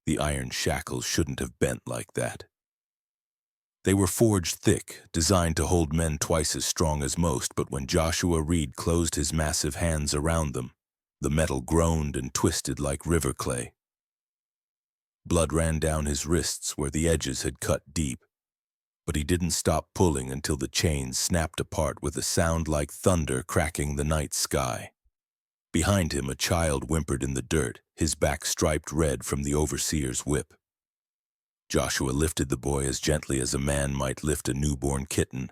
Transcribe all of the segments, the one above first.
The iron shackles shouldn't have bent like that. They were forged thick, designed to hold men twice as strong as most, but when Joshua Reed closed his massive hands around them, the metal groaned and twisted like river clay. Blood ran down his wrists where the edges had cut deep, but he didn't stop pulling until the chains snapped apart with a sound like thunder cracking the night sky. Behind him, a child whimpered in the dirt, his back striped red from the overseer's whip. Joshua lifted the boy as gently as a man might lift a newborn kitten,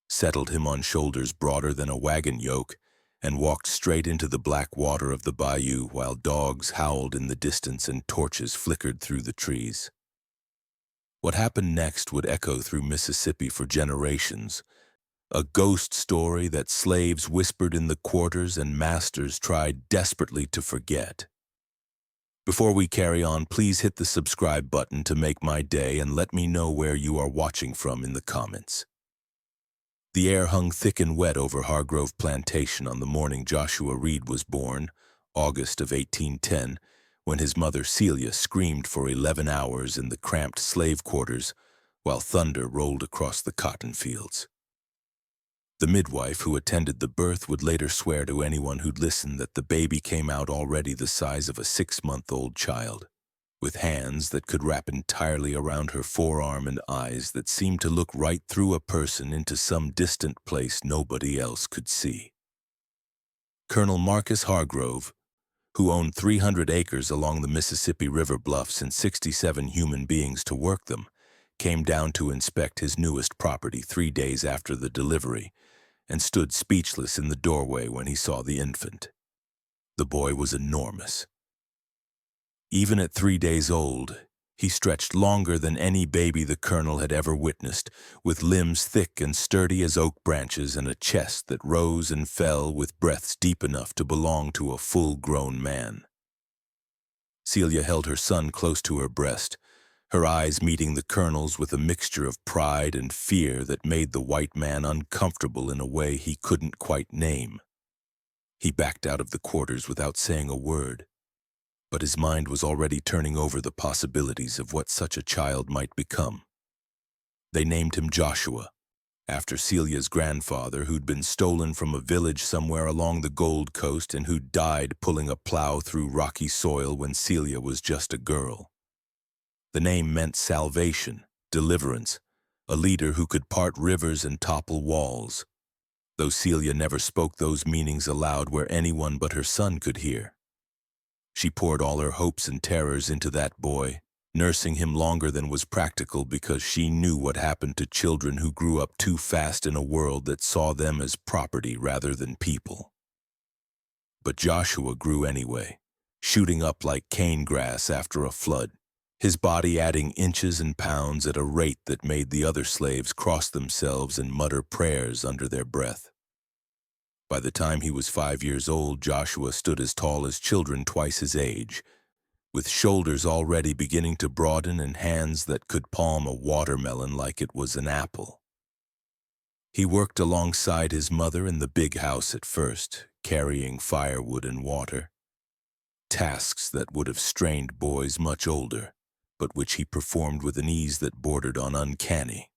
settled him on shoulders broader than a wagon yoke, and walked straight into the black water of the bayou while dogs howled in the distance and torches flickered through the trees. What happened next would echo through Mississippi for generations, a ghost story that slaves whispered in the quarters and masters tried desperately to forget. Before we carry on, please hit the subscribe button to make my day and let me know where you are watching from in the comments. The air hung thick and wet over Hargrove plantation on the morning Joshua Reed was born, August of 1810, when his mother Celia screamed for 11 hours in the cramped slave quarters while thunder rolled across the cotton fields. The midwife who attended the birth would later swear to anyone who'd listen that the baby came out already the size of a 6-month-old child, with hands that could wrap entirely around her forearm and eyes that seemed to look right through a person into some distant place nobody else could see. Colonel Marcus Hargrove, who owned 300 acres along the Mississippi River bluffs and 67 human beings to work them, came down to inspect his newest property 3 days after the delivery, and stood speechless in the doorway when he saw the infant. The boy was enormous. Even at 3 days old, he stretched longer than any baby the colonel had ever witnessed, with limbs thick and sturdy as oak branches and a chest that rose and fell with breaths deep enough to belong to a full-grown man. Celia held her son close to her breast, her eyes meeting the colonel's with a mixture of pride and fear that made the white man uncomfortable in a way he couldn't quite name. He backed out of the quarters without saying a word, but his mind was already turning over the possibilities of what such a child might become. They named him Joshua, after Celia's grandfather, who'd been stolen from a village somewhere along the Gold Coast and who died pulling a plow through rocky soil when Celia was just a girl. The name meant salvation, deliverance, a leader who could part rivers and topple walls, though Celia never spoke those meanings aloud where anyone but her son could hear. She poured all her hopes and terrors into that boy, nursing him longer than was practical because she knew what happened to children who grew up too fast in a world that saw them as property rather than people. But Joshua grew anyway, shooting up like cane grass after a flood, his body adding inches and pounds at a rate that made the other slaves cross themselves and mutter prayers under their breath. By the time he was 5 years old, Joshua stood as tall as children twice his age, with shoulders already beginning to broaden and hands that could palm a watermelon like it was an apple. He worked alongside his mother in the big house at first, carrying firewood and water, tasks that would have strained boys much older, but which he performed with an ease that bordered on uncanny.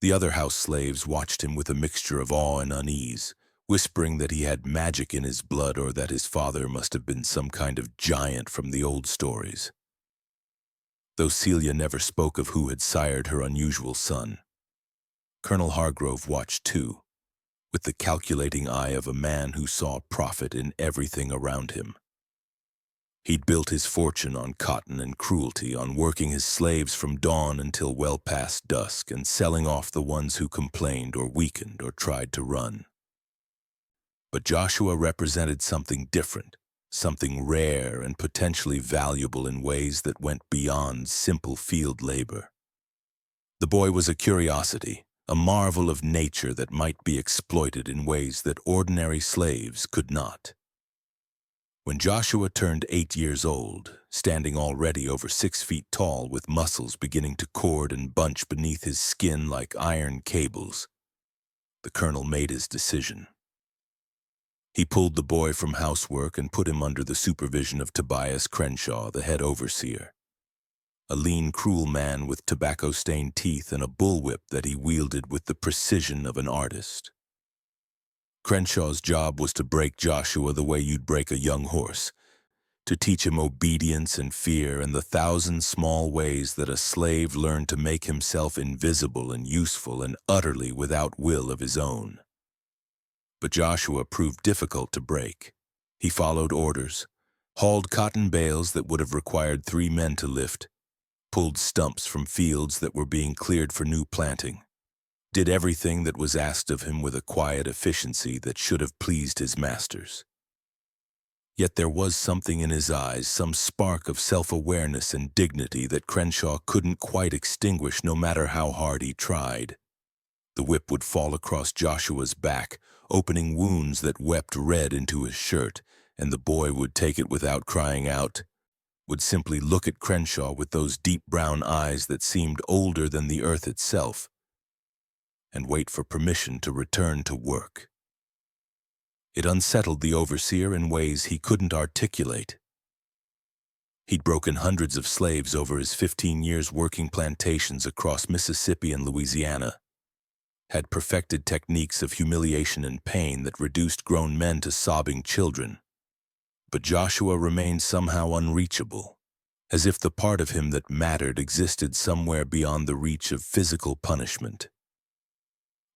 The other house slaves watched him with a mixture of awe and unease, whispering that he had magic in his blood or that his father must have been some kind of giant from the old stories. Though Celia never spoke of who had sired her unusual son, Colonel Hargrove watched too, with the calculating eye of a man who saw profit in everything around him. He'd built his fortune on cotton and cruelty, on working his slaves from dawn until well past dusk and selling off the ones who complained or weakened or tried to run. But Joshua represented something different, something rare and potentially valuable in ways that went beyond simple field labor. The boy was a curiosity, a marvel of nature that might be exploited in ways that ordinary slaves could not. When Joshua turned 8 years old, standing already over 6 feet tall with muscles beginning to cord and bunch beneath his skin like iron cables, the colonel made his decision. He pulled the boy from housework and put him under the supervision of Tobias Crenshaw, the head overseer, a lean, cruel man with tobacco-stained teeth and a bullwhip that he wielded with the precision of an artist. Crenshaw's job was to break Joshua the way you'd break a young horse, to teach him obedience and fear and the thousand small ways that a slave learned to make himself invisible and useful and utterly without will of his own. But Joshua proved difficult to break. He followed orders, hauled cotton bales that would have required 3 men to lift, pulled stumps from fields that were being cleared for new planting, did everything that was asked of him with a quiet efficiency that should have pleased his masters. Yet there was something in his eyes, some spark of self-awareness and dignity that Crenshaw couldn't quite extinguish no matter how hard he tried. The whip would fall across Joshua's back, opening wounds that wept red into his shirt, and the boy would take it without crying out, would simply look at Crenshaw with those deep brown eyes that seemed older than the earth itself, and wait for permission to return to work. It unsettled the overseer in ways he couldn't articulate. He'd broken hundreds of slaves over his 15 years working plantations across Mississippi and Louisiana, had perfected techniques of humiliation and pain that reduced grown men to sobbing children. But Joshua remained somehow unreachable, as if the part of him that mattered existed somewhere beyond the reach of physical punishment.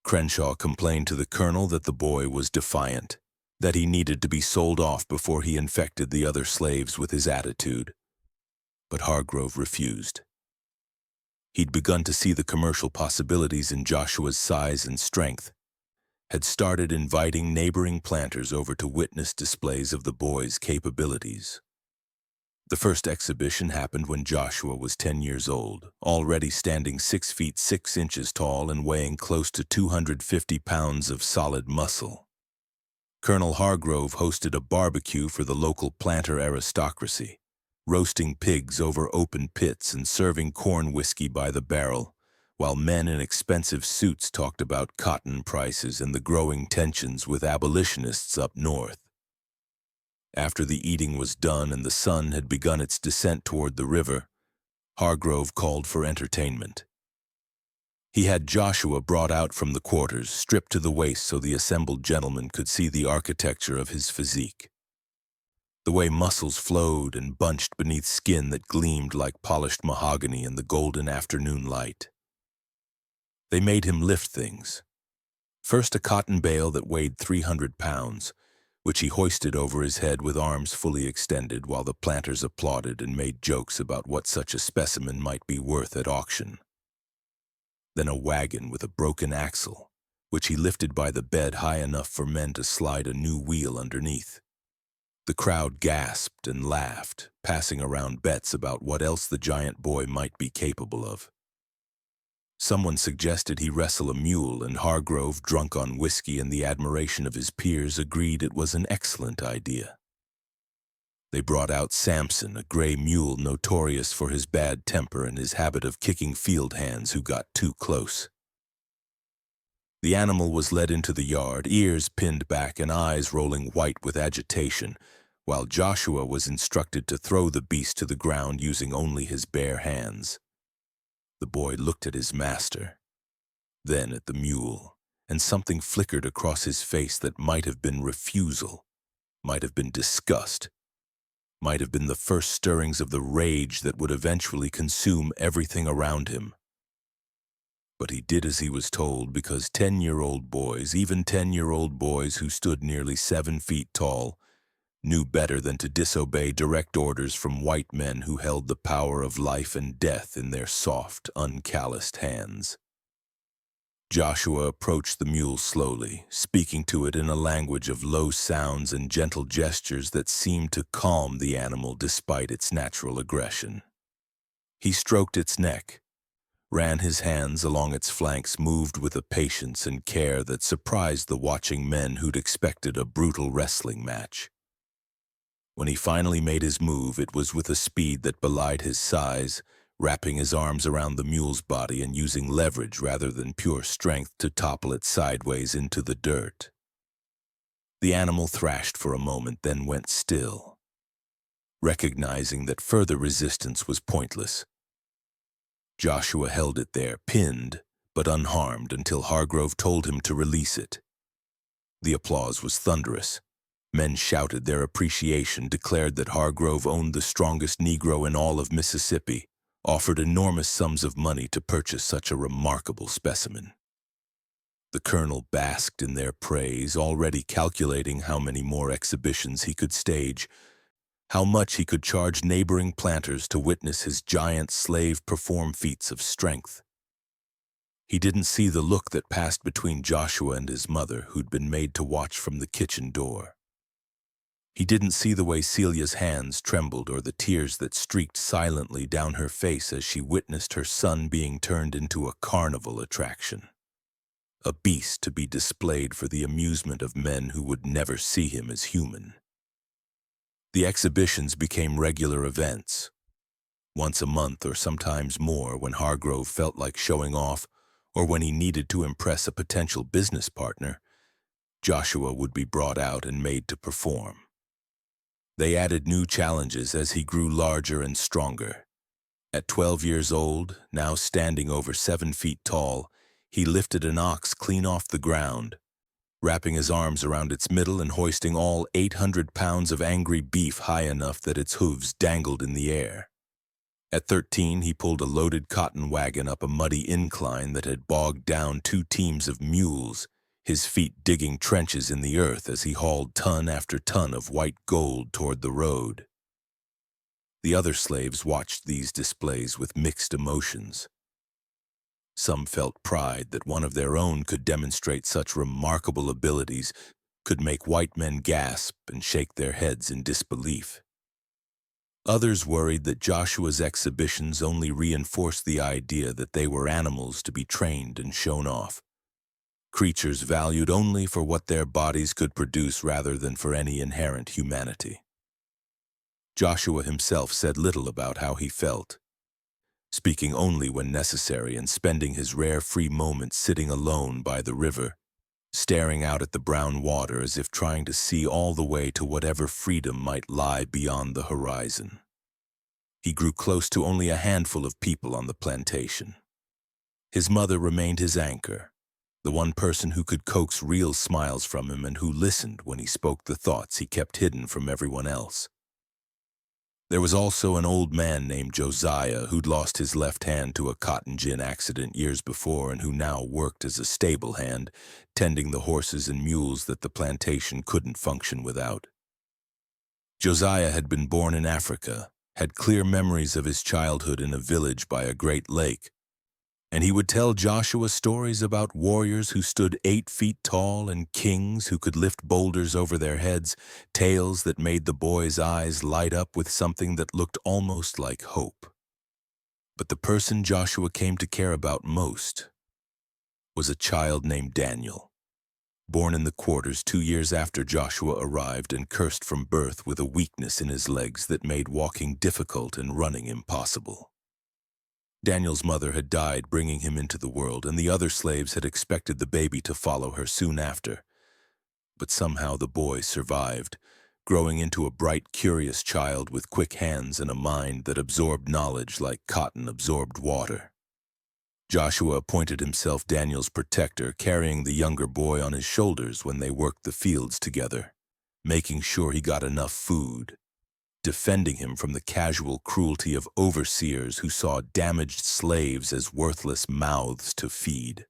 Crenshaw complained to the colonel that the boy was defiant, that he needed to be sold off before he infected the other slaves with his attitude. But Hargrove refused. He'd begun to see the commercial possibilities in Joshua's size and strength, had started inviting neighboring planters over to witness displays of the boy's capabilities. The first exhibition happened when Joshua was 10 years old, already standing 6 feet 6 inches tall and weighing close to 250 pounds of solid muscle. Colonel Hargrove hosted a barbecue for the local planter aristocracy, roasting pigs over open pits and serving corn whiskey by the barrel, while men in expensive suits talked about cotton prices and the growing tensions with abolitionists up north. After the eating was done and the sun had begun its descent toward the river, Hargrove called for entertainment. He had Joshua brought out from the quarters, stripped to the waist so the assembled gentlemen could see the architecture of his physique. The way muscles flowed and bunched beneath skin that gleamed like polished mahogany in the golden afternoon light. They made him lift things. First a cotton bale that weighed 300 pounds, which he hoisted over his head with arms fully extended while the planters applauded and made jokes about what such a specimen might be worth at auction. Then a wagon with a broken axle, which he lifted by the bed high enough for men to slide a new wheel underneath. The crowd gasped and laughed, passing around bets about what else the giant boy might be capable of. Someone suggested he wrestle a mule, and Hargrove, drunk on whiskey and the admiration of his peers, agreed it was an excellent idea. They brought out Samson, a gray mule notorious for his bad temper and his habit of kicking field hands who got too close. The animal was led into the yard, ears pinned back and eyes rolling white with agitation, while Joshua was instructed to throw the beast to the ground using only his bare hands. The boy looked at his master, then at the mule, and something flickered across his face that might have been refusal, might have been disgust, might have been the first stirrings of the rage that would eventually consume everything around him. But he did as he was told because 10-year-old boys, even 10-year-old boys who stood nearly 7 feet tall, knew better than to disobey direct orders from white men who held the power of life and death in their soft, uncalloused hands. Joshua approached the mule slowly, speaking to it in a language of low sounds and gentle gestures that seemed to calm the animal despite its natural aggression. He stroked its neck, ran his hands along its flanks, moved with a patience and care that surprised the watching men who'd expected a brutal wrestling match. When he finally made his move, it was with a speed that belied his size, wrapping his arms around the mule's body and using leverage rather than pure strength to topple it sideways into the dirt. The animal thrashed for a moment, then went still. Recognizing that further resistance was pointless, Joshua held it there, pinned, but unharmed, until Hargrove told him to release it. The applause was thunderous. Men shouted their appreciation, declared that Hargrove owned the strongest Negro in all of Mississippi, offered enormous sums of money to purchase such a remarkable specimen. The colonel basked in their praise, already calculating how many more exhibitions he could stage, how much he could charge neighboring planters to witness his giant slave perform feats of strength. He didn't see the look that passed between Joshua and his mother, who'd been made to watch from the kitchen door. He didn't see the way Celia's hands trembled or the tears that streaked silently down her face as she witnessed her son being turned into a carnival attraction, a beast to be displayed for the amusement of men who would never see him as human. The exhibitions became regular events. Once a month or sometimes more, when Hargrove felt like showing off or when he needed to impress a potential business partner, Joshua would be brought out and made to perform. They added new challenges as he grew larger and stronger. At 12 years old, now standing over 7 feet tall, he lifted an ox clean off the ground, wrapping his arms around its middle and hoisting all 800 pounds of angry beef high enough that its hooves dangled in the air. At 13, he pulled a loaded cotton wagon up a muddy incline that had bogged down 2 teams of mules, his feet digging trenches in the earth as he hauled ton after ton of white gold toward the road. The other slaves watched these displays with mixed emotions. Some felt pride that one of their own could demonstrate such remarkable abilities, could make white men gasp and shake their heads in disbelief. Others worried that Joshua's exhibitions only reinforced the idea that they were animals to be trained and shown off, creatures valued only for what their bodies could produce rather than for any inherent humanity. Joshua himself said little about how he felt, speaking only when necessary and spending his rare free moments sitting alone by the river, staring out at the brown water as if trying to see all the way to whatever freedom might lie beyond the horizon. He grew close to only a handful of people on the plantation. His mother remained his anchor, the one person who could coax real smiles from him and who listened when he spoke the thoughts he kept hidden from everyone else. There was also an old man named Josiah who'd lost his left hand to a cotton gin accident years before and who now worked as a stable hand, tending the horses and mules that the plantation couldn't function without. Josiah had been born in Africa, had clear memories of his childhood in a village by a great lake, and he would tell Joshua stories about warriors who stood 8 feet tall and kings who could lift boulders over their heads, tales that made the boy's eyes light up with something that looked almost like hope. But the person Joshua came to care about most was a child named Daniel, born in the quarters 2 years after Joshua arrived and cursed from birth with a weakness in his legs that made walking difficult and running impossible. Daniel's mother had died bringing him into the world, and the other slaves had expected the baby to follow her soon after. But somehow the boy survived, growing into a bright, curious child with quick hands and a mind that absorbed knowledge like cotton absorbed water. Joshua appointed himself Daniel's protector, carrying the younger boy on his shoulders when they worked the fields together, making sure he got enough food, defending him from the casual cruelty of overseers who saw damaged slaves as worthless mouths to feed.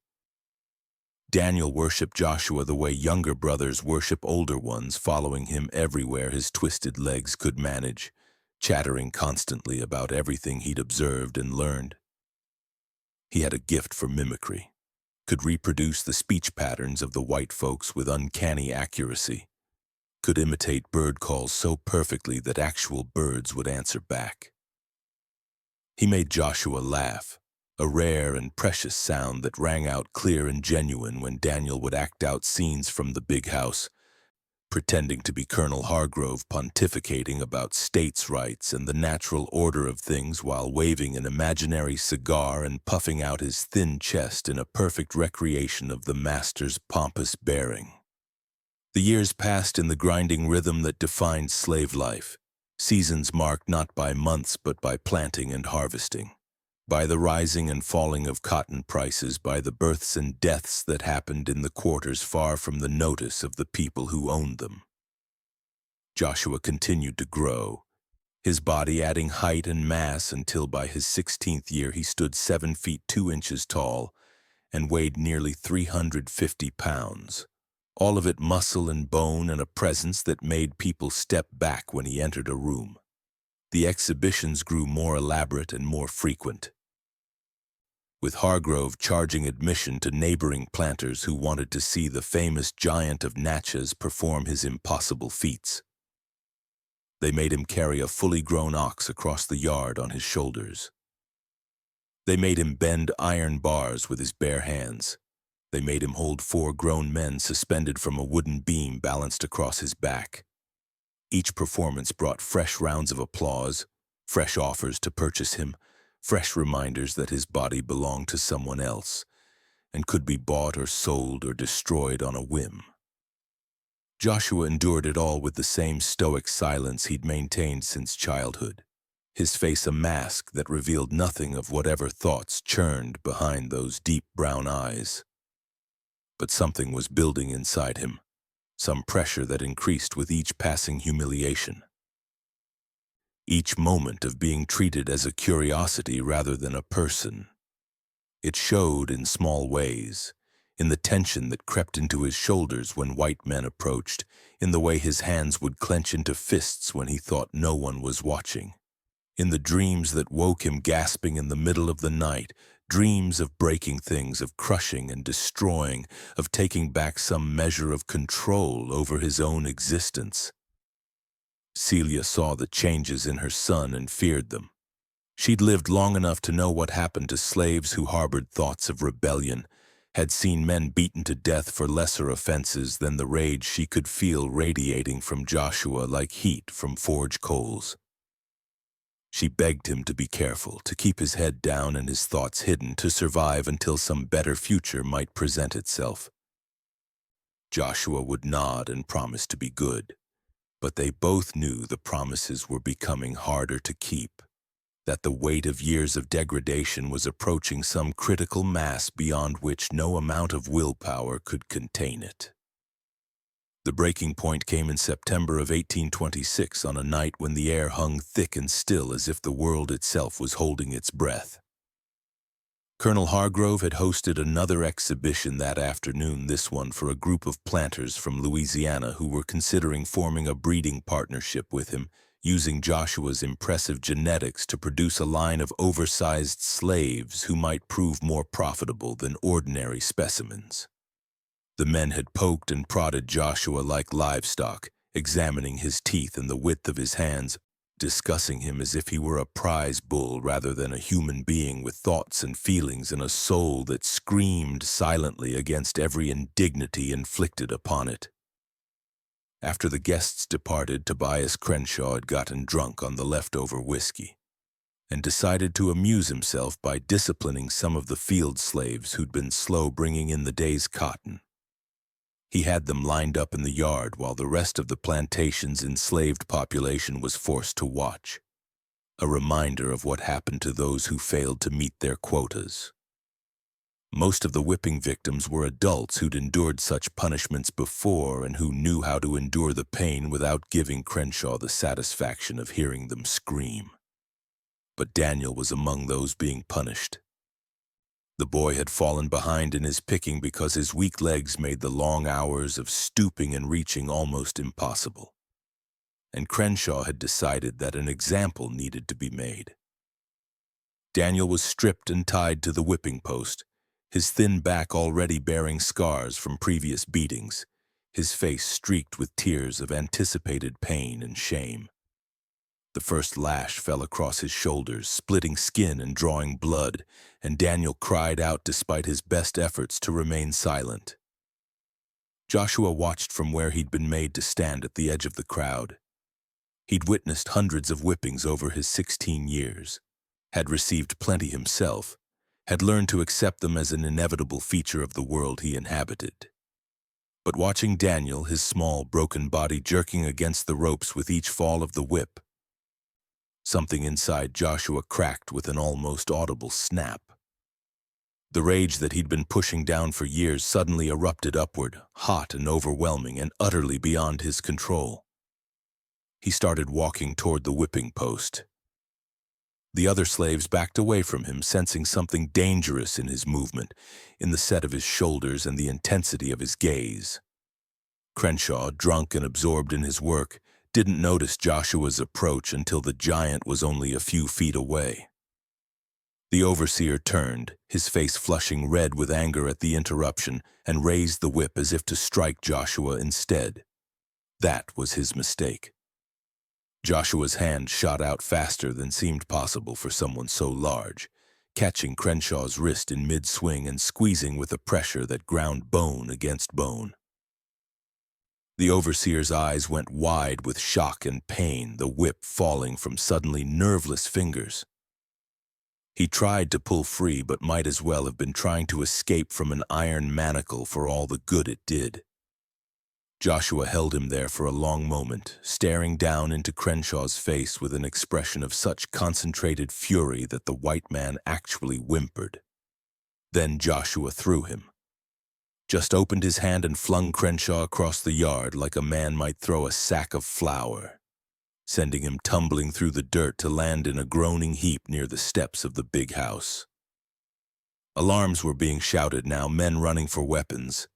Daniel worshipped Joshua the way younger brothers worship older ones, following him everywhere his twisted legs could manage, chattering constantly about everything he'd observed and learned. He had a gift for mimicry, could reproduce the speech patterns of the white folks with uncanny accuracy, could imitate bird calls so perfectly that actual birds would answer back. He made Joshua laugh, a rare and precious sound that rang out clear and genuine when Daniel would act out scenes from the big house, pretending to be Colonel Hargrove pontificating about states' rights and the natural order of things while waving an imaginary cigar and puffing out his thin chest in a perfect recreation of the master's pompous bearing. The years passed in the grinding rhythm that defined slave life, seasons marked not by months but by planting and harvesting, by the rising and falling of cotton prices, by the births and deaths that happened in the quarters far from the notice of the people who owned them. Joshua continued to grow, his body adding height and mass until by his 16th year he stood 7 feet 2 inches tall and weighed nearly 350 pounds, all of it muscle and bone and a presence that made people step back when he entered a room. The exhibitions grew more elaborate and more frequent, with Hargrove charging admission to neighboring planters who wanted to see the famous giant of Nachez perform his impossible feats. They made him carry a fully grown ox across the yard on his shoulders. They made him bend iron bars with his bare hands. They made him hold 4 grown men suspended from a wooden beam balanced across his back. Each performance brought fresh rounds of applause, fresh offers to purchase him, fresh reminders that his body belonged to someone else and could be bought or sold or destroyed on a whim. Joshua endured it all with the same stoic silence he'd maintained since childhood, his face a mask that revealed nothing of whatever thoughts churned behind those deep brown eyes. But something was building inside him, some pressure that increased with each passing humiliation. Each moment of being treated as a curiosity rather than a person. It showed in small ways, in the tension that crept into his shoulders when white men approached, in the way his hands would clench into fists when he thought no one was watching, in the dreams that woke him gasping in the middle of the night, dreams of breaking things, of crushing and destroying, of taking back some measure of control over his own existence. Celia saw the changes in her son and feared them. She'd lived long enough to know what happened to slaves who harbored thoughts of rebellion, had seen men beaten to death for lesser offenses than the rage she could feel radiating from Joshua like heat from forge coals. She begged him to be careful, to keep his head down and his thoughts hidden, to survive until some better future might present itself. Joshua would nod and promise to be good, but they both knew the promises were becoming harder to keep, that the weight of years of degradation was approaching some critical mass beyond which no amount of willpower could contain it. The breaking point came in September of 1826 on a night when the air hung thick and still as if the world itself was holding its breath. Colonel Hargrove had hosted another exhibition that afternoon, this one for a group of planters from Louisiana who were considering forming a breeding partnership with him, using Joshua's impressive genetics to produce a line of oversized slaves who might prove more profitable than ordinary specimens. The men had poked and prodded Joshua like livestock, examining his teeth and the width of his hands, discussing him as if he were a prize bull rather than a human being with thoughts and feelings and a soul that screamed silently against every indignity inflicted upon it. After the guests departed, Tobias Crenshaw had gotten drunk on the leftover whiskey and decided to amuse himself by disciplining some of the field slaves who'd been slow bringing in the day's cotton. He had them lined up in the yard while the rest of the plantation's enslaved population was forced to watch, a reminder of what happened to those who failed to meet their quotas. Most of the whipping victims were adults who'd endured such punishments before and who knew how to endure the pain without giving Crenshaw the satisfaction of hearing them scream. But Daniel was among those being punished. The boy had fallen behind in his picking because his weak legs made the long hours of stooping and reaching almost impossible. And Crenshaw had decided that an example needed to be made. Daniel was stripped and tied to the whipping post, his thin back already bearing scars from previous beatings, his face streaked with tears of anticipated pain and shame. The first lash fell across his shoulders, splitting skin and drawing blood, and Daniel cried out despite his best efforts to remain silent. Joshua watched from where he'd been made to stand at the edge of the crowd. He'd witnessed hundreds of whippings over his 16 years, had received plenty himself, had learned to accept them as an inevitable feature of the world he inhabited. But watching Daniel, his small, broken body jerking against the ropes with each fall of the whip, Something inside Joshua cracked with an almost audible snap. The rage that he'd been pushing down for years suddenly erupted upward, hot and overwhelming and utterly beyond his control. He started walking toward the whipping post. The other slaves backed away from him, sensing something dangerous in his movement, in the set of his shoulders and the intensity of his gaze. Crenshaw, drunk and absorbed in his work, didn't notice Joshua's approach until the giant was only a few feet away. The overseer turned, his face flushing red with anger at the interruption, and raised the whip as if to strike Joshua instead. That was his mistake. Joshua's hand shot out faster than seemed possible for someone so large, catching Crenshaw's wrist in mid-swing and squeezing with a pressure that ground bone against bone. The overseer's eyes went wide with shock and pain, the whip falling from suddenly nerveless fingers. He tried to pull free, but might as well have been trying to escape from an iron manacle for all the good it did. Joshua held him there for a long moment, staring down into Crenshaw's face with an expression of such concentrated fury that the white man actually whimpered. Then Joshua threw him. Just opened his hand and flung Crenshaw across the yard like a man might throw a sack of flour, sending him tumbling through the dirt to land in a groaning heap near the steps of the big house. Alarms were being shouted now, men running for weapons.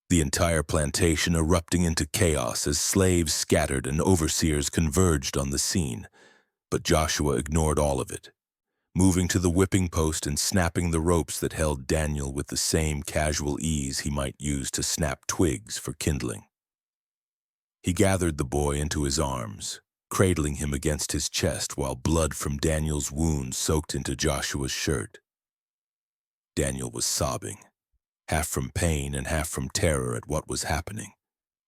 The entire plantation erupting into chaos as slaves scattered and overseers converged on the scene. But Joshua ignored all of it, moving to the whipping post and snapping the ropes that held Daniel with the same casual ease he might use to snap twigs for kindling. He gathered the boy into his arms, cradling him against his chest while blood from Daniel's wound soaked into Joshua's shirt. Daniel was sobbing, half from pain and half from terror at what was happening,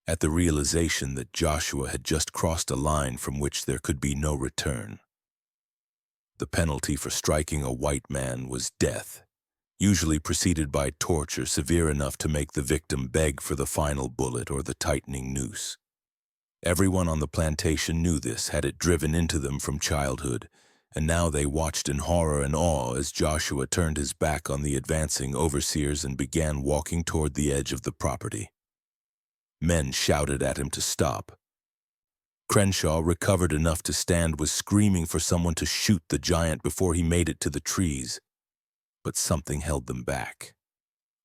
at the realization that Joshua had just crossed a line from which there could be no return. The penalty for striking a white man was death, usually preceded by torture severe enough to make the victim beg for the final bullet or the tightening noose. Everyone on the plantation knew this, had it driven into them from childhood, and now they watched in horror and awe as Joshua turned his back on the advancing overseers and began walking toward the edge of the property. Men shouted at him to stop. Crenshaw, recovered enough to stand, was screaming for someone to shoot the giant before he made it to the trees. But something held them back.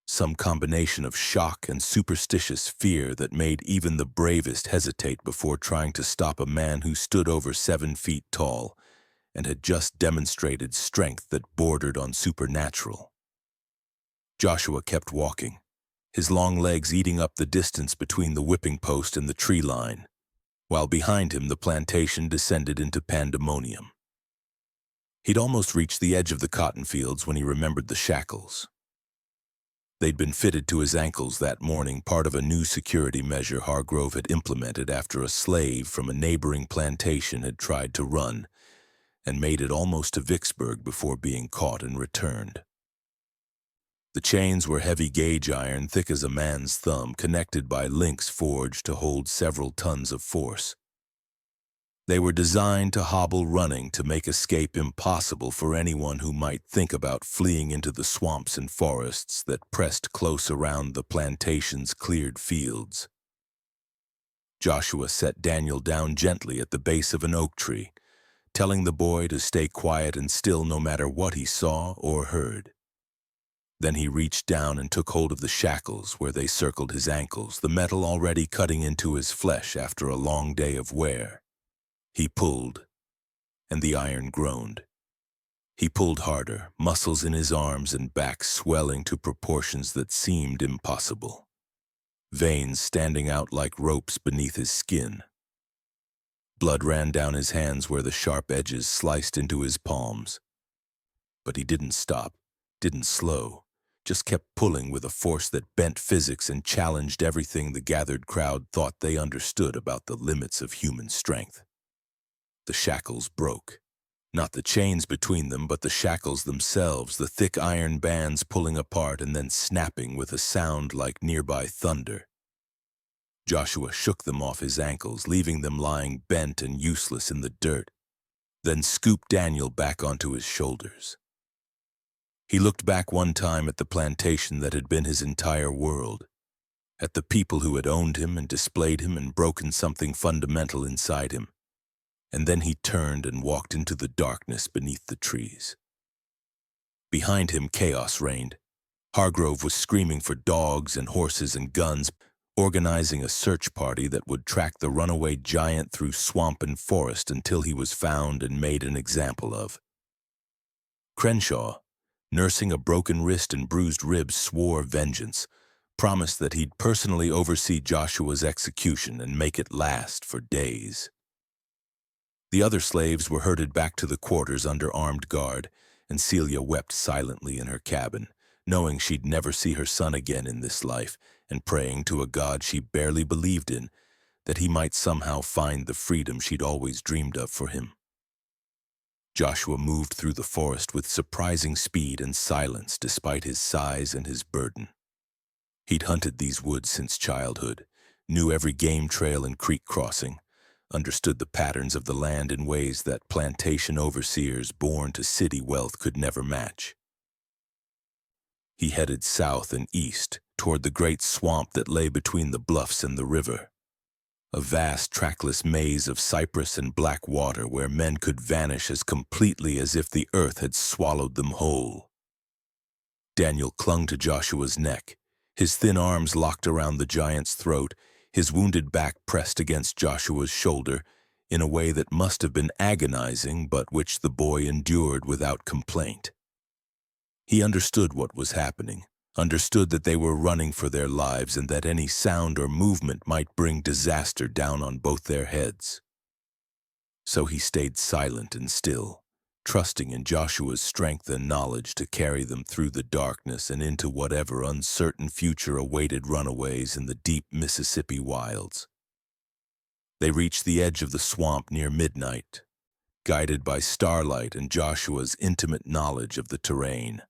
Some combination of shock and superstitious fear that made even the bravest hesitate before trying to stop a man who stood over 7 feet tall and had just demonstrated strength that bordered on supernatural. Joshua kept walking, his long legs eating up the distance between the whipping post and the tree line, while behind him the plantation descended into pandemonium. He'd almost reached the edge of the cotton fields when he remembered the shackles. They'd been fitted to his ankles that morning, part of a new security measure Hargrove had implemented after a slave from a neighboring plantation had tried to run and made it almost to Vicksburg before being caught and returned. The chains were heavy gauge iron, thick as a man's thumb, connected by links forged to hold several tons of force. They were designed to hobble running, to make escape impossible for anyone who might think about fleeing into the swamps and forests that pressed close around the plantation's cleared fields. Joshua set Daniel down gently at the base of an oak tree, telling the boy to stay quiet and still no matter what he saw or heard. Then he reached down and took hold of the shackles where they circled his ankles, the metal already cutting into his flesh after a long day of wear. He pulled, and the iron groaned. He pulled harder, muscles in his arms and back swelling to proportions that seemed impossible, veins standing out like ropes beneath his skin. Blood ran down his hands where the sharp edges sliced into his palms. But he didn't stop, didn't slow, just kept pulling with a force that bent physics and challenged everything the gathered crowd thought they understood about the limits of human strength. The shackles broke. Not the chains between them, but the shackles themselves, the thick iron bands pulling apart and then snapping with a sound like nearby thunder. Joshua shook them off his ankles, leaving them lying bent and useless in the dirt. then scooped Daniel back onto his shoulders. He looked back one time at the plantation that had been his entire world, at the people who had owned him and displayed him and broken something fundamental inside him, and then he turned and walked into the darkness beneath the trees. Behind him, chaos reigned. Hargrove was screaming for dogs and horses and guns, organizing a search party that would track the runaway giant through swamp and forest until he was found and made an example of. Crenshaw, nursing a broken wrist and bruised ribs, swore vengeance, promised that he'd personally oversee Joshua's execution and make it last for days. The other slaves were herded back to the quarters under armed guard, and Celia wept silently in her cabin, knowing she'd never see her son again in this life, and praying to a God she barely believed in that he might somehow find the freedom she'd always dreamed of for him. Joshua moved through the forest with surprising speed and silence despite his size and his burden. He'd hunted these woods since childhood, knew every game trail and creek crossing, understood the patterns of the land in ways that plantation overseers born to city wealth could never match. He headed south and east toward the great swamp that lay between the bluffs and the river, a vast trackless maze of cypress and black water where men could vanish as completely as if the earth had swallowed them whole. Daniel clung to Joshua's neck, his thin arms locked around the giant's throat, his wounded back pressed against Joshua's shoulder in a way that must have been agonizing but which the boy endured without complaint. He understood what was happening, understood that they were running for their lives and that any sound or movement might bring disaster down on both their heads. So he stayed silent and still, trusting in Joshua's strength and knowledge to carry them through the darkness and into whatever uncertain future awaited runaways in the deep Mississippi wilds. They reached the edge of the swamp near midnight, guided by starlight and Joshua's intimate knowledge of the terrain.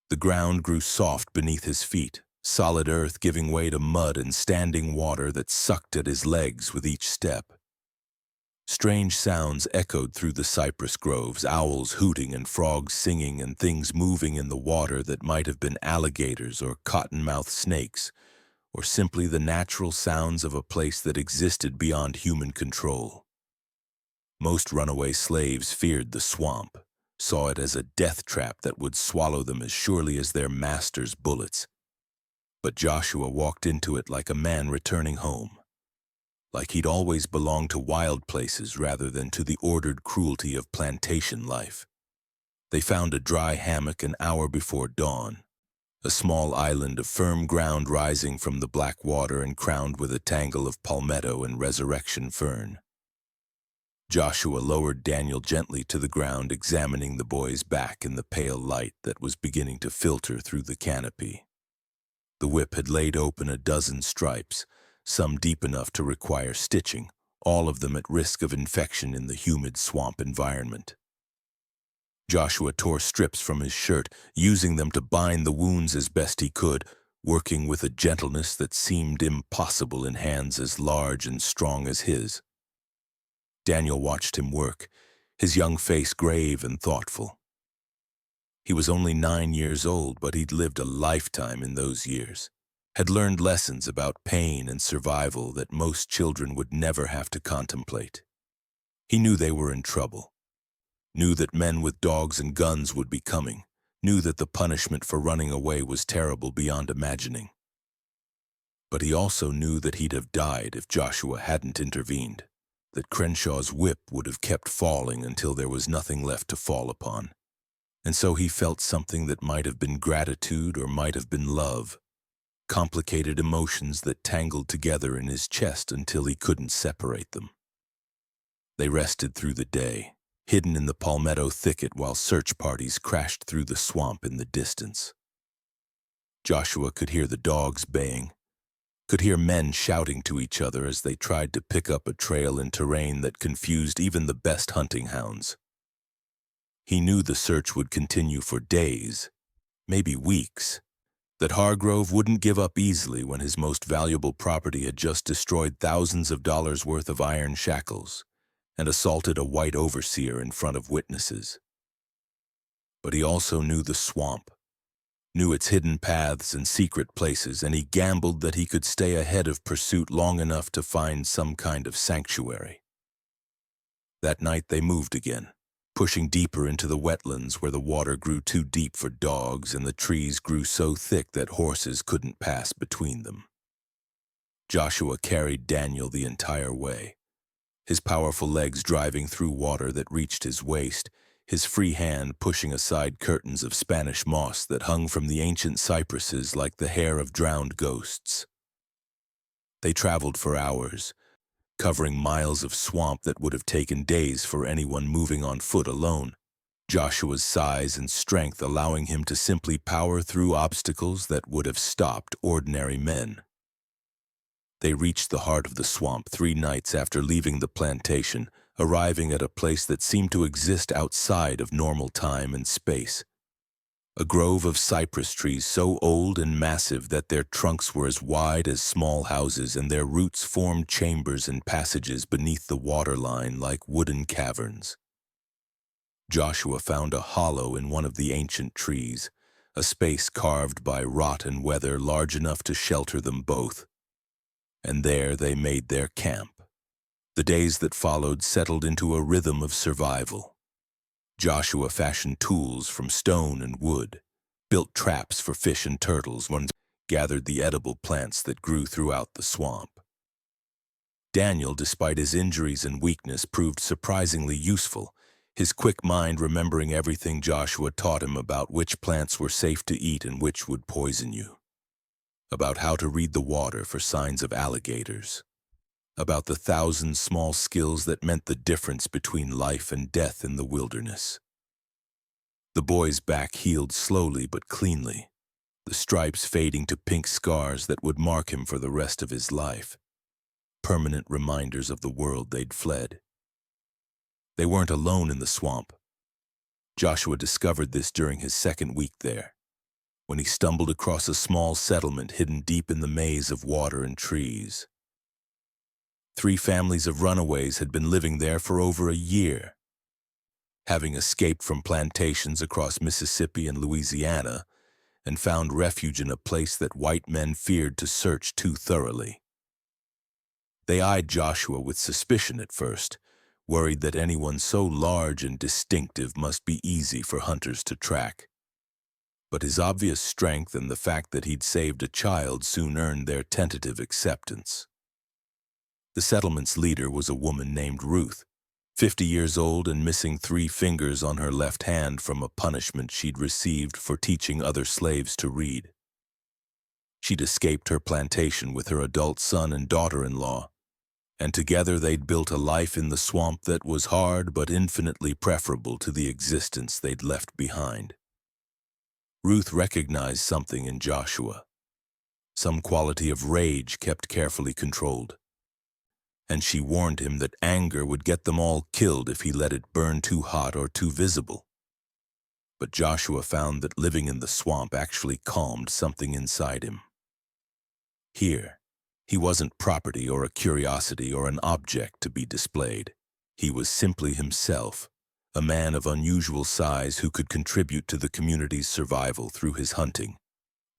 The ground grew soft beneath his feet, solid earth giving way to mud and standing water that sucked at his legs with each step. Strange sounds echoed through the cypress groves, owls hooting and frogs singing and things moving in the water that might have been alligators or cottonmouth snakes, or simply the natural sounds of a place that existed beyond human control. Most runaway slaves feared the swamp, saw it as a death trap that would swallow them as surely as their master's bullets. But Joshua walked into it like a man returning home, like he'd always belonged to wild places rather than to the ordered cruelty of plantation life. They found a dry hammock an hour before dawn, a small island of firm ground rising from the black water and crowned with a tangle of palmetto and resurrection fern. Joshua lowered Daniel gently to the ground, examining the boy's back in the pale light that was beginning to filter through the canopy. The whip had laid open a dozen stripes, some deep enough to require stitching, all of them at risk of infection in the humid swamp environment. Joshua tore strips from his shirt, using them to bind the wounds as best he could, working with a gentleness that seemed impossible in hands as large and strong as his. Daniel watched him work, his young face grave and thoughtful. He was only 9 years old, but he'd lived a lifetime in those years, had learned lessons about pain and survival that most children would never have to contemplate. He knew they were in trouble, knew that men with dogs and guns would be coming, knew that the punishment for running away was terrible beyond imagining. But he also knew that he'd have died if Joshua hadn't intervened, that Crenshaw's whip would have kept falling until there was nothing left to fall upon. And so he felt something that might have been gratitude or might have been love, complicated emotions that tangled together in his chest until he couldn't separate them. They rested through the day, hidden in the palmetto thicket while search parties crashed through the swamp in the distance. Joshua could hear the dogs baying, could hear men shouting to each other as they tried to pick up a trail in terrain that confused even the best hunting hounds. He knew the search would continue for days, maybe weeks, that Hargrove wouldn't give up easily when his most valuable property had just destroyed thousands of dollars worth of iron shackles, and assaulted a white overseer in front of witnesses. But he also knew the swamp, knew its hidden paths and secret places, and he gambled that he could stay ahead of pursuit long enough to find some kind of sanctuary. That night they moved again, pushing deeper into the wetlands where the water grew too deep for dogs and the trees grew so thick that horses couldn't pass between them. Joshua carried Daniel the entire way, his powerful legs driving through water that reached his waist, his free hand pushing aside curtains of Spanish moss that hung from the ancient cypresses like the hair of drowned ghosts. They traveled for hours, covering miles of swamp that would have taken days for anyone moving on foot alone, Joshua's size and strength allowing him to simply power through obstacles that would have stopped ordinary men. They reached the heart of the swamp 3 nights after leaving the plantation, arriving at a place that seemed to exist outside of normal time and space. A grove of cypress trees so old and massive that their trunks were as wide as small houses and their roots formed chambers and passages beneath the waterline like wooden caverns. Joshua found a hollow in one of the ancient trees, a space carved by rot and weather large enough to shelter them both. And there they made their camp. The days that followed settled into a rhythm of survival. Joshua fashioned tools from stone and wood, built traps for fish and turtles, and gathered the edible plants that grew throughout the swamp. Daniel, despite his injuries and weakness, proved surprisingly useful, his quick mind remembering everything Joshua taught him about which plants were safe to eat and which would poison you, about how to read the water for signs of alligators, about the 1,000 small skills that meant the difference between life and death in the wilderness. The boy's back healed slowly but cleanly, the stripes fading to pink scars that would mark him for the rest of his life, permanent reminders of the world they'd fled. They weren't alone in the swamp. Joshua discovered this during his 2nd week there, when he stumbled across a small settlement hidden deep in the maze of water and trees. 3 families of runaways had been living there for over a year. Having escaped from plantations across Mississippi and Louisiana, and found refuge in a place that white men feared to search too thoroughly. They eyed Joshua with suspicion at first, worried that anyone so large and distinctive must be easy for hunters to track. But his obvious strength and the fact that he'd saved a child soon earned their tentative acceptance. The settlement's leader was a woman named Ruth, 50 years old and missing 3 fingers on her left hand from a punishment she'd received for teaching other slaves to read. She'd escaped her plantation with her adult son and daughter-in-law, and together they'd built a life in the swamp that was hard but infinitely preferable to the existence they'd left behind. Ruth recognized something in Joshua, some quality of rage kept carefully controlled, and she warned him that anger would get them all killed if he let it burn too hot or too visible. But Joshua found that living in the swamp actually calmed something inside him. Here, he wasn't property or a curiosity or an object to be displayed. He was simply himself, a man of unusual size who could contribute to the community's survival through his hunting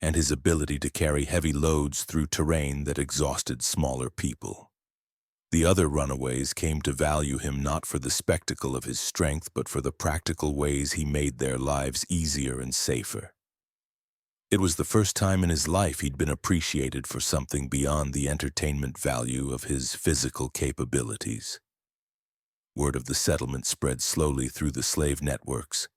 and his ability to carry heavy loads through terrain that exhausted smaller people. The other runaways came to value him not for the spectacle of his strength, but for the practical ways he made their lives easier and safer. It was the first time in his life he'd been appreciated for something beyond the entertainment value of his physical capabilities. Word of the settlement spread slowly through the slave networks,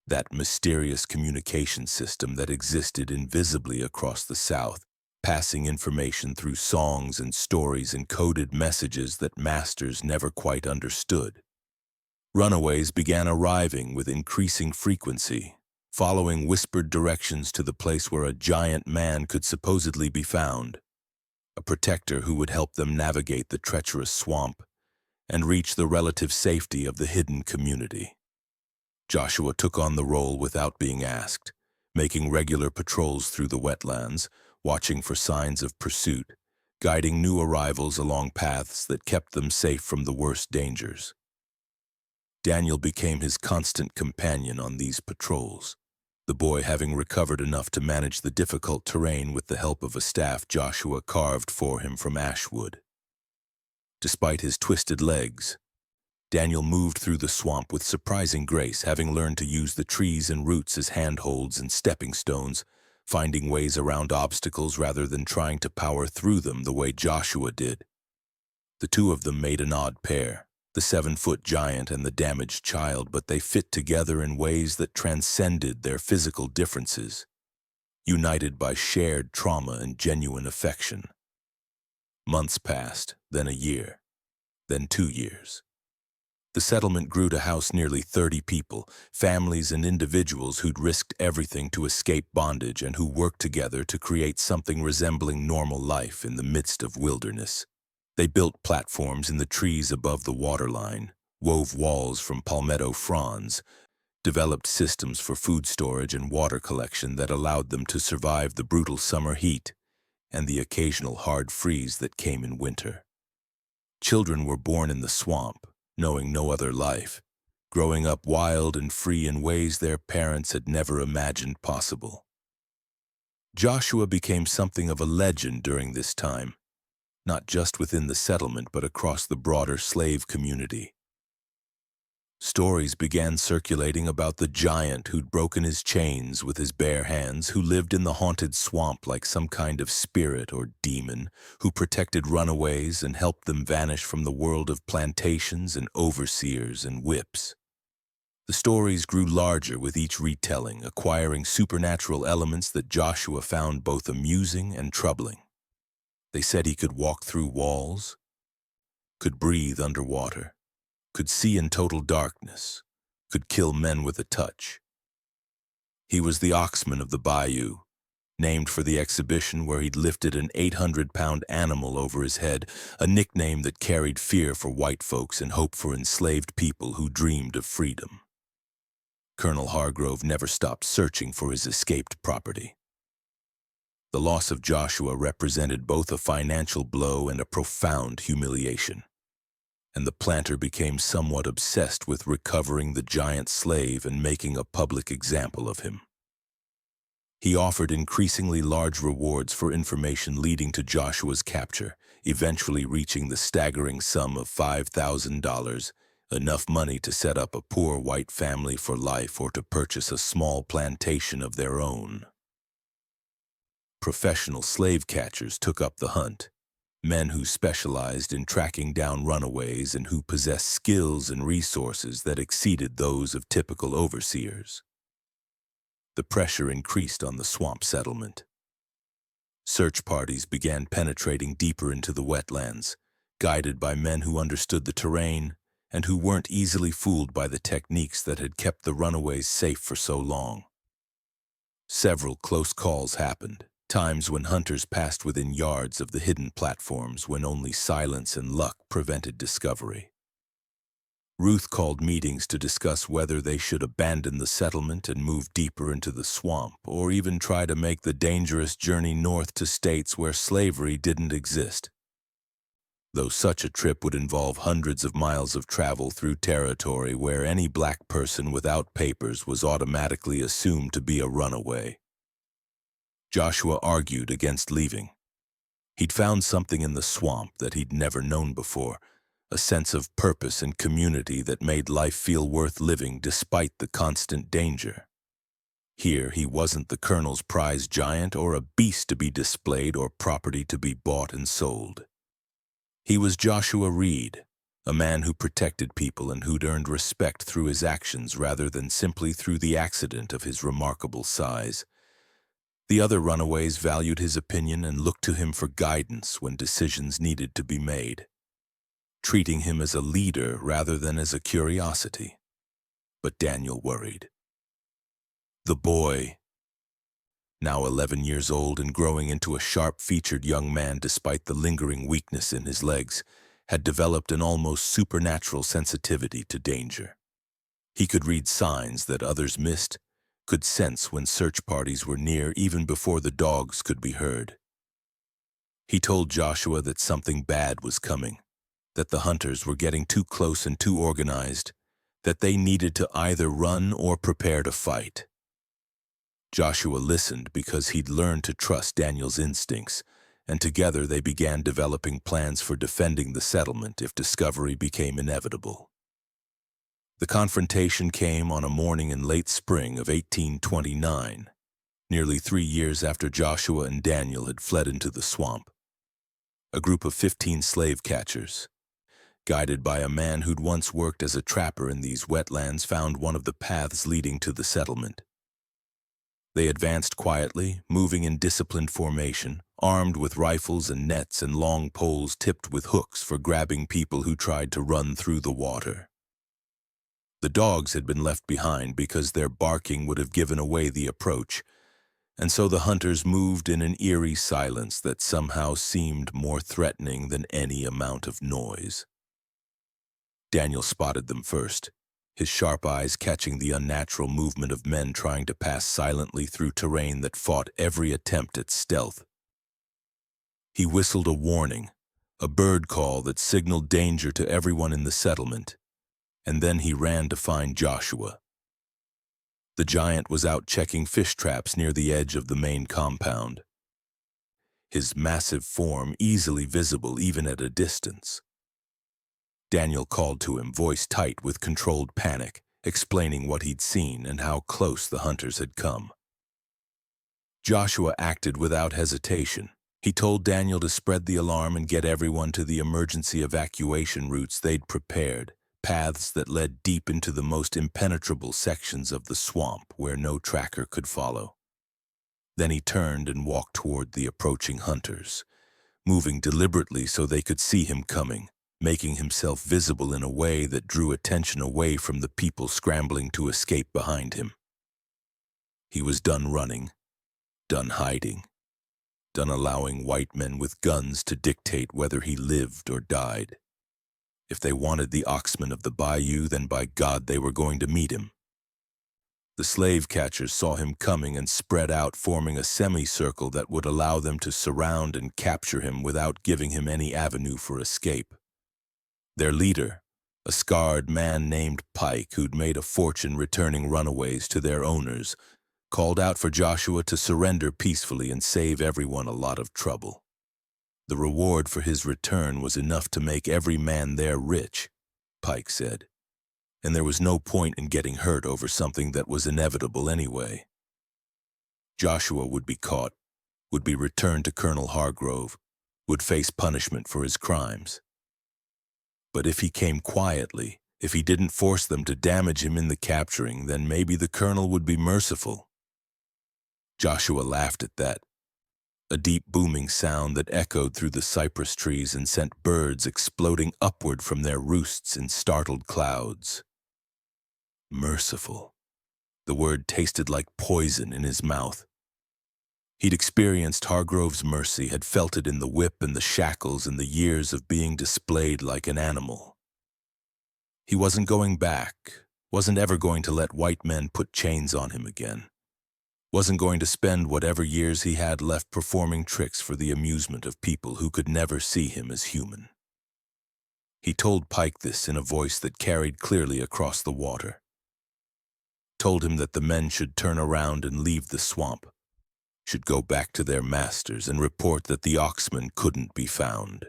that mysterious communication system that existed invisibly across the South, passing information through songs and stories and coded messages that masters never quite understood. Runaways began arriving with increasing frequency, following whispered directions to the place where a giant man could supposedly be found, a protector who would help them navigate the treacherous swamp and reach the relative safety of the hidden community. Joshua took on the role without being asked, making regular patrols through the wetlands, watching for signs of pursuit, guiding new arrivals along paths that kept them safe from the worst dangers. Daniel became his constant companion on these patrols, the boy having recovered enough to manage the difficult terrain with the help of a staff Joshua carved for him from ash wood. Despite his twisted legs, Daniel moved through the swamp with surprising grace, having learned to use the trees and roots as handholds and stepping stones, finding ways around obstacles rather than trying to power through them the way Joshua did. The two of them made an odd pair, the 7-foot giant and the damaged child, but they fit together in ways that transcended their physical differences, united by shared trauma and genuine affection. Months passed, then a year, then 2 years. The settlement grew to house nearly 30 people, families and individuals who'd risked everything to escape bondage and who worked together to create something resembling normal life in the midst of wilderness. They built platforms in the trees above the waterline, wove walls from palmetto fronds, developed systems for food storage and water collection that allowed them to survive the brutal summer heat and the occasional hard freeze that came in winter. Children were born in the swamp, knowing no other life, growing up wild and free in ways their parents had never imagined possible. Joshua became something of a legend during this time, not just within the settlement but across the broader slave community. Stories began circulating about the giant who'd broken his chains with his bare hands, who lived in the haunted swamp like some kind of spirit or demon, who protected runaways and helped them vanish from the world of plantations and overseers and whips. The stories grew larger with each retelling, acquiring supernatural elements that Joshua found both amusing and troubling. They said he could walk through walls, could breathe underwater, could see in total darkness, could kill men with a touch. He was the Oxman of the Bayou, named for the exhibition where he'd lifted an 800-pound animal over his head, a nickname that carried fear for white folks and hope for enslaved people who dreamed of freedom. Colonel Hargrove never stopped searching for his escaped property. The loss of Joshua represented both a financial blow and a profound humiliation, and the planter became somewhat obsessed with recovering the giant slave and making a public example of him. He offered increasingly large rewards for information leading to Joshua's capture, eventually reaching the staggering sum of $5,000, enough money to set up a poor white family for life or to purchase a small plantation of their own. Professional slave catchers took up the hunt, men who specialized in tracking down runaways and who possessed skills and resources that exceeded those of typical overseers. The pressure increased on the swamp settlement. Search parties began penetrating deeper into the wetlands, guided by men who understood the terrain and who weren't easily fooled by the techniques that had kept the runaways safe for so long. Several close calls happened, times when hunters passed within yards of the hidden platforms when only silence and luck prevented discovery. Ruth called meetings to discuss whether they should abandon the settlement and move deeper into the swamp, or even try to make the dangerous journey north to states where slavery didn't exist. Though such a trip would involve hundreds of miles of travel through territory where any black person without papers was automatically assumed to be a runaway. Joshua argued against leaving. He'd found something in the swamp that he'd never known before, a sense of purpose and community that made life feel worth living despite the constant danger. Here, he wasn't the colonel's prize giant or a beast to be displayed or property to be bought and sold. He was Joshua Reed, a man who protected people and who'd earned respect through his actions rather than simply through the accident of his remarkable size. The other runaways valued his opinion and looked to him for guidance when decisions needed to be made, treating him as a leader rather than as a curiosity. But Daniel worried. The boy, now 11 years old and growing into a sharp-featured young man despite the lingering weakness in his legs, had developed an almost supernatural sensitivity to danger. He could read signs that others missed, could sense when search parties were near even before the dogs could be heard. He told Joshua that something bad was coming, that the hunters were getting too close and too organized, that they needed to either run or prepare to fight. Joshua listened because he'd learned to trust Daniel's instincts, and together they began developing plans for defending the settlement if discovery became inevitable. The confrontation came on a morning in late spring of 1829, nearly 3 years after Joshua and Daniel had fled into the swamp. A group of 15 slave catchers, guided by a man who'd once worked as a trapper in these wetlands, found one of the paths leading to the settlement. They advanced quietly, moving in disciplined formation, armed with rifles and nets and long poles tipped with hooks for grabbing people who tried to run through the water. The dogs had been left behind because their barking would have given away the approach, and so the hunters moved in an eerie silence that somehow seemed more threatening than any amount of noise. Daniel spotted them first, his sharp eyes catching the unnatural movement of men trying to pass silently through terrain that fought every attempt at stealth. He whistled a warning, a bird call that signaled danger to everyone in the settlement, and then he ran to find Joshua. The giant was out checking fish traps near the edge of the main compound, his massive form easily visible even at a distance. Daniel called to him, voice tight with controlled panic, explaining what he'd seen and how close the hunters had come. Joshua acted without hesitation. He told Daniel to spread the alarm and get everyone to the emergency evacuation routes they'd prepared, paths that led deep into the most impenetrable sections of the swamp where no tracker could follow. Then he turned and walked toward the approaching hunters, moving deliberately so they could see him coming, making himself visible in a way that drew attention away from the people scrambling to escape behind him. He was done running, done hiding, done allowing white men with guns to dictate whether he lived or died. If they wanted the Oxman of the Bayou, then by God they were going to meet him. The slave catchers saw him coming and spread out, forming a semicircle that would allow them to surround and capture him without giving him any avenue for escape. Their leader, a scarred man named Pike who'd made a fortune returning runaways to their owners, called out for Joshua to surrender peacefully and save everyone a lot of trouble. The reward for his return was enough to make every man there rich, Pike said, and there was no point in getting hurt over something that was inevitable anyway. Joshua would be caught, would be returned to Colonel Hargrove, would face punishment for his crimes. But if he came quietly, if he didn't force them to damage him in the capturing, then maybe the colonel would be merciful. Joshua laughed at that, a deep booming sound that echoed through the cypress trees and sent birds exploding upward from their roosts in startled clouds. Merciful. The word tasted like poison in his mouth. He'd experienced Hargrove's mercy, had felt it in the whip and the shackles and the years of being displayed like an animal. He wasn't going back, wasn't ever going to let white men put chains on him again, wasn't going to spend whatever years he had left performing tricks for the amusement of people who could never see him as human. He told Pike this in a voice that carried clearly across the water. Told him that the men should turn around and leave the swamp, should go back to their masters and report that the Oxman couldn't be found.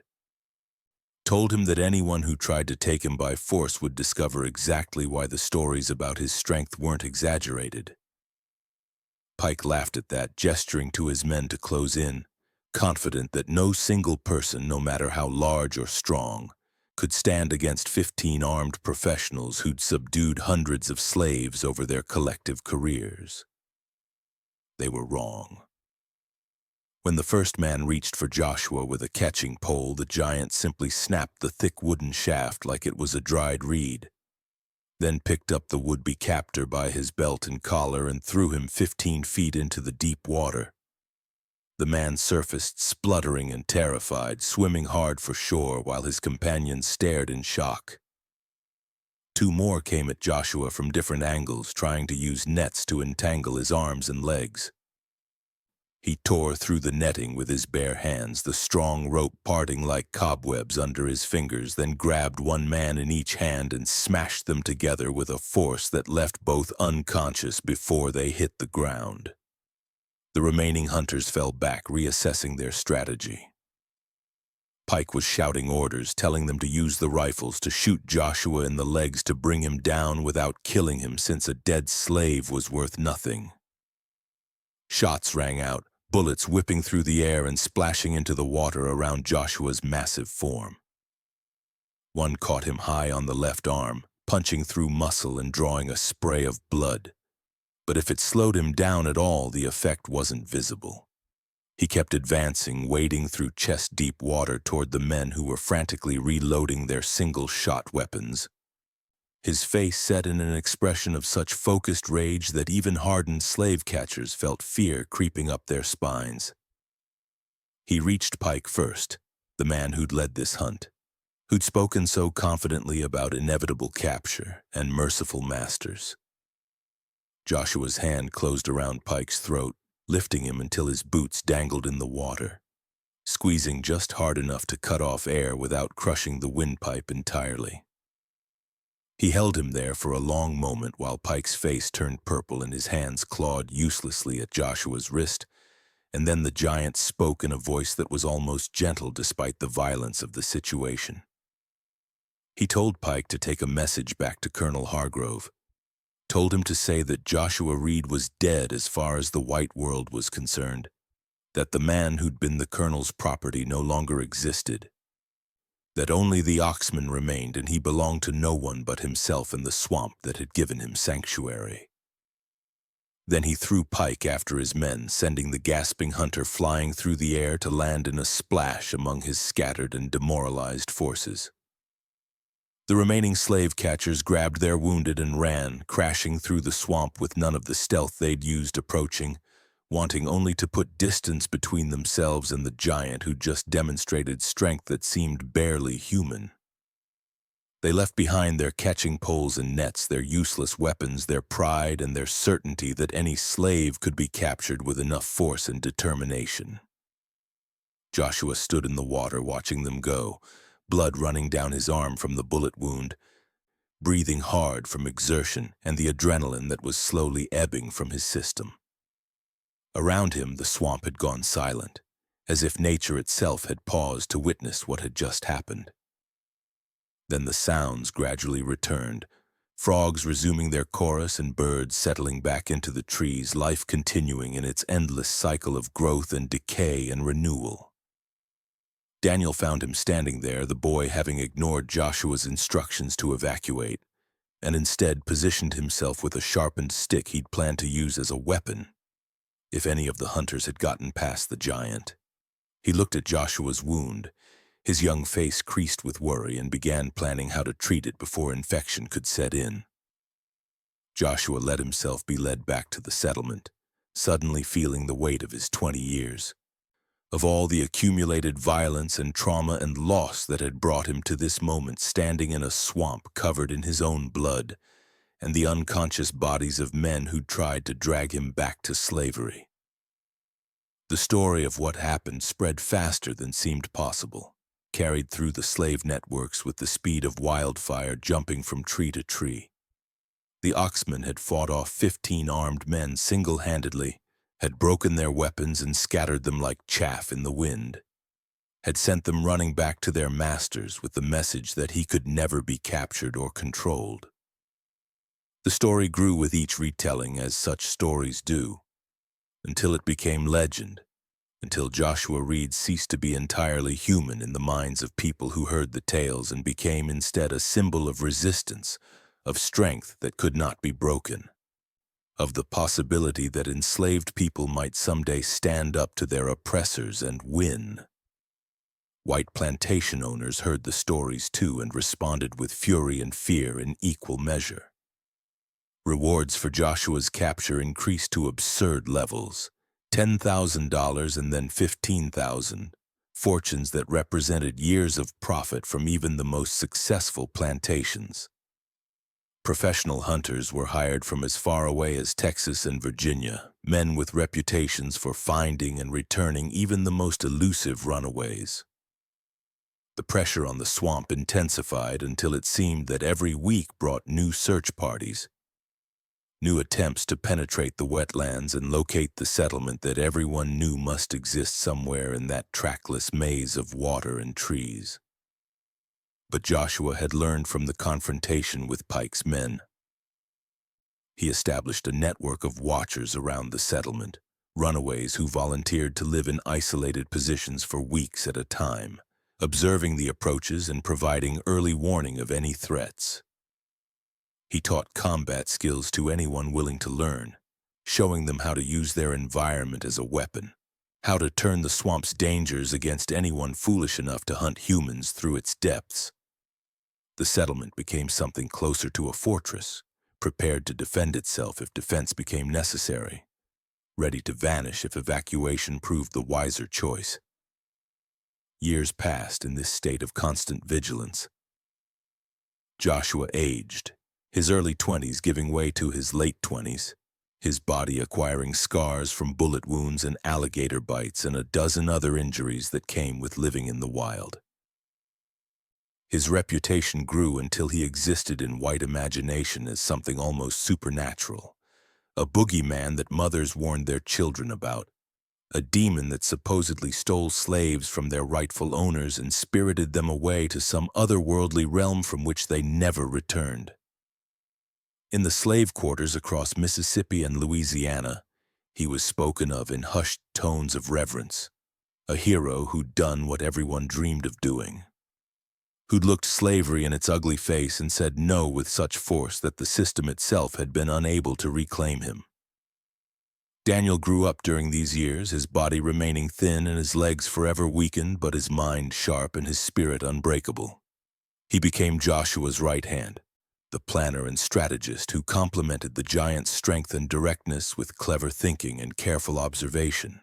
Told him that anyone who tried to take him by force would discover exactly why the stories about his strength weren't exaggerated. Pike laughed at that, gesturing to his men to close in, confident that no single person, no matter how large or strong, could stand against 15 armed professionals who'd subdued hundreds of slaves over their collective careers. They were wrong. When the first man reached for Joshua with a catching pole, the giant simply snapped the thick wooden shaft like it was a dried reed, then picked up the would-be captor by his belt and collar and threw him 15 feet into the deep water. The man surfaced spluttering and terrified, swimming hard for shore while his companions stared in shock. 2 more came at Joshua from different angles, trying to use nets to entangle his arms and legs. He tore through the netting with his bare hands, the strong rope parting like cobwebs under his fingers, then grabbed one man in each hand and smashed them together with a force that left both unconscious before they hit the ground. The remaining hunters fell back, reassessing their strategy. Pike was shouting orders, telling them to use the rifles to shoot Joshua in the legs to bring him down without killing him, since a dead slave was worth nothing. Shots rang out, bullets whipping through the air and splashing into the water around Joshua's massive form. One caught him high on the left arm, punching through muscle and drawing a spray of blood. But if it slowed him down at all, the effect wasn't visible. He kept advancing, wading through chest-deep water toward the men who were frantically reloading their single-shot weapons. His face set in an expression of such focused rage that even hardened slave catchers felt fear creeping up their spines. He reached Pike first, the man who'd led this hunt, who'd spoken so confidently about inevitable capture and merciful masters. Joshua's hand closed around Pike's throat, lifting him until his boots dangled in the water, squeezing just hard enough to cut off air without crushing the windpipe entirely. He held him there for a long moment while Pike's face turned purple and his hands clawed uselessly at Joshua's wrist, and then the giant spoke in a voice that was almost gentle despite the violence of the situation. He told Pike to take a message back to Colonel Hargrove, told him to say that Joshua Reed was dead as far as the white world was concerned, that the man who'd been the colonel's property no longer existed, that only the Oxman remained and he belonged to no one but himself and the swamp that had given him sanctuary. Then he threw Pike after his men, sending the gasping hunter flying through the air to land in a splash among his scattered and demoralized forces. The remaining slave catchers grabbed their wounded and ran, crashing through the swamp with none of the stealth they'd used approaching, wanting only to put distance between themselves and the giant who just demonstrated strength that seemed barely human. They left behind their catching poles and nets, their useless weapons, their pride, and their certainty that any slave could be captured with enough force and determination. Joshua stood in the water watching them go, blood running down his arm from the bullet wound, breathing hard from exertion and the adrenaline that was slowly ebbing from his system. Around him, the swamp had gone silent, as if nature itself had paused to witness what had just happened. Then the sounds gradually returned, frogs resuming their chorus and birds settling back into the trees, life continuing in its endless cycle of growth and decay and renewal. Daniel found him standing there, the boy having ignored Joshua's instructions to evacuate, and instead positioned himself with a sharpened stick he'd planned to use as a weapon if any of the hunters had gotten past the giant. He looked at Joshua's wound, his young face creased with worry, and began planning how to treat it before infection could set in. Joshua let himself be led back to the settlement, suddenly feeling the weight of his 20 years. Of all the accumulated violence and trauma and loss that had brought him to this moment, standing in a swamp covered in his own blood, and the unconscious bodies of men who'd tried to drag him back to slavery. The story of what happened spread faster than seemed possible, carried through the slave networks with the speed of wildfire, jumping from tree to tree. The Oxman had fought off 15 armed men single-handedly, had broken their weapons and scattered them like chaff in the wind, had sent them running back to their masters with the message that he could never be captured or controlled. The story grew with each retelling, as such stories do, until it became legend, until Joshua Reed ceased to be entirely human in the minds of people who heard the tales and became instead a symbol of resistance, of strength that could not be broken, of the possibility that enslaved people might someday stand up to their oppressors and win. White plantation owners heard the stories too and responded with fury and fear in equal measure. Rewards for Joshua's capture increased to absurd levels, $10,000 and then $15,000, fortunes that represented years of profit from even the most successful plantations. Professional hunters were hired from as far away as Texas and Virginia, men with reputations for finding and returning even the most elusive runaways. The pressure on the swamp intensified until it seemed that every week brought new search parties, new attempts to penetrate the wetlands and locate the settlement that everyone knew must exist somewhere in that trackless maze of water and trees. But Joshua had learned from the confrontation with Pike's men. He established a network of watchers around the settlement, runaways who volunteered to live in isolated positions for weeks at a time, observing the approaches and providing early warning of any threats. He taught combat skills to anyone willing to learn, showing them how to use their environment as a weapon, how to turn the swamp's dangers against anyone foolish enough to hunt humans through its depths. The settlement became something closer to a fortress, prepared to defend itself if defense became necessary, ready to vanish if evacuation proved the wiser choice. Years passed in this state of constant vigilance. Joshua aged, his early 20s giving way to his late 20s, his body acquiring scars from bullet wounds and alligator bites and a dozen other injuries that came with living in the wild. His reputation grew until he existed in white imagination as something almost supernatural, a boogeyman that mothers warned their children about, a demon that supposedly stole slaves from their rightful owners and spirited them away to some otherworldly realm from which they never returned. In the slave quarters across Mississippi and Louisiana, he was spoken of in hushed tones of reverence, a hero who'd done what everyone dreamed of doing, who'd looked slavery in its ugly face and said no with such force that the system itself had been unable to reclaim him. Daniel grew up during these years, his body remaining thin and his legs forever weakened, but his mind sharp and his spirit unbreakable. He became Joshua's right hand, the planner and strategist who complemented the giant's strength and directness with clever thinking and careful observation.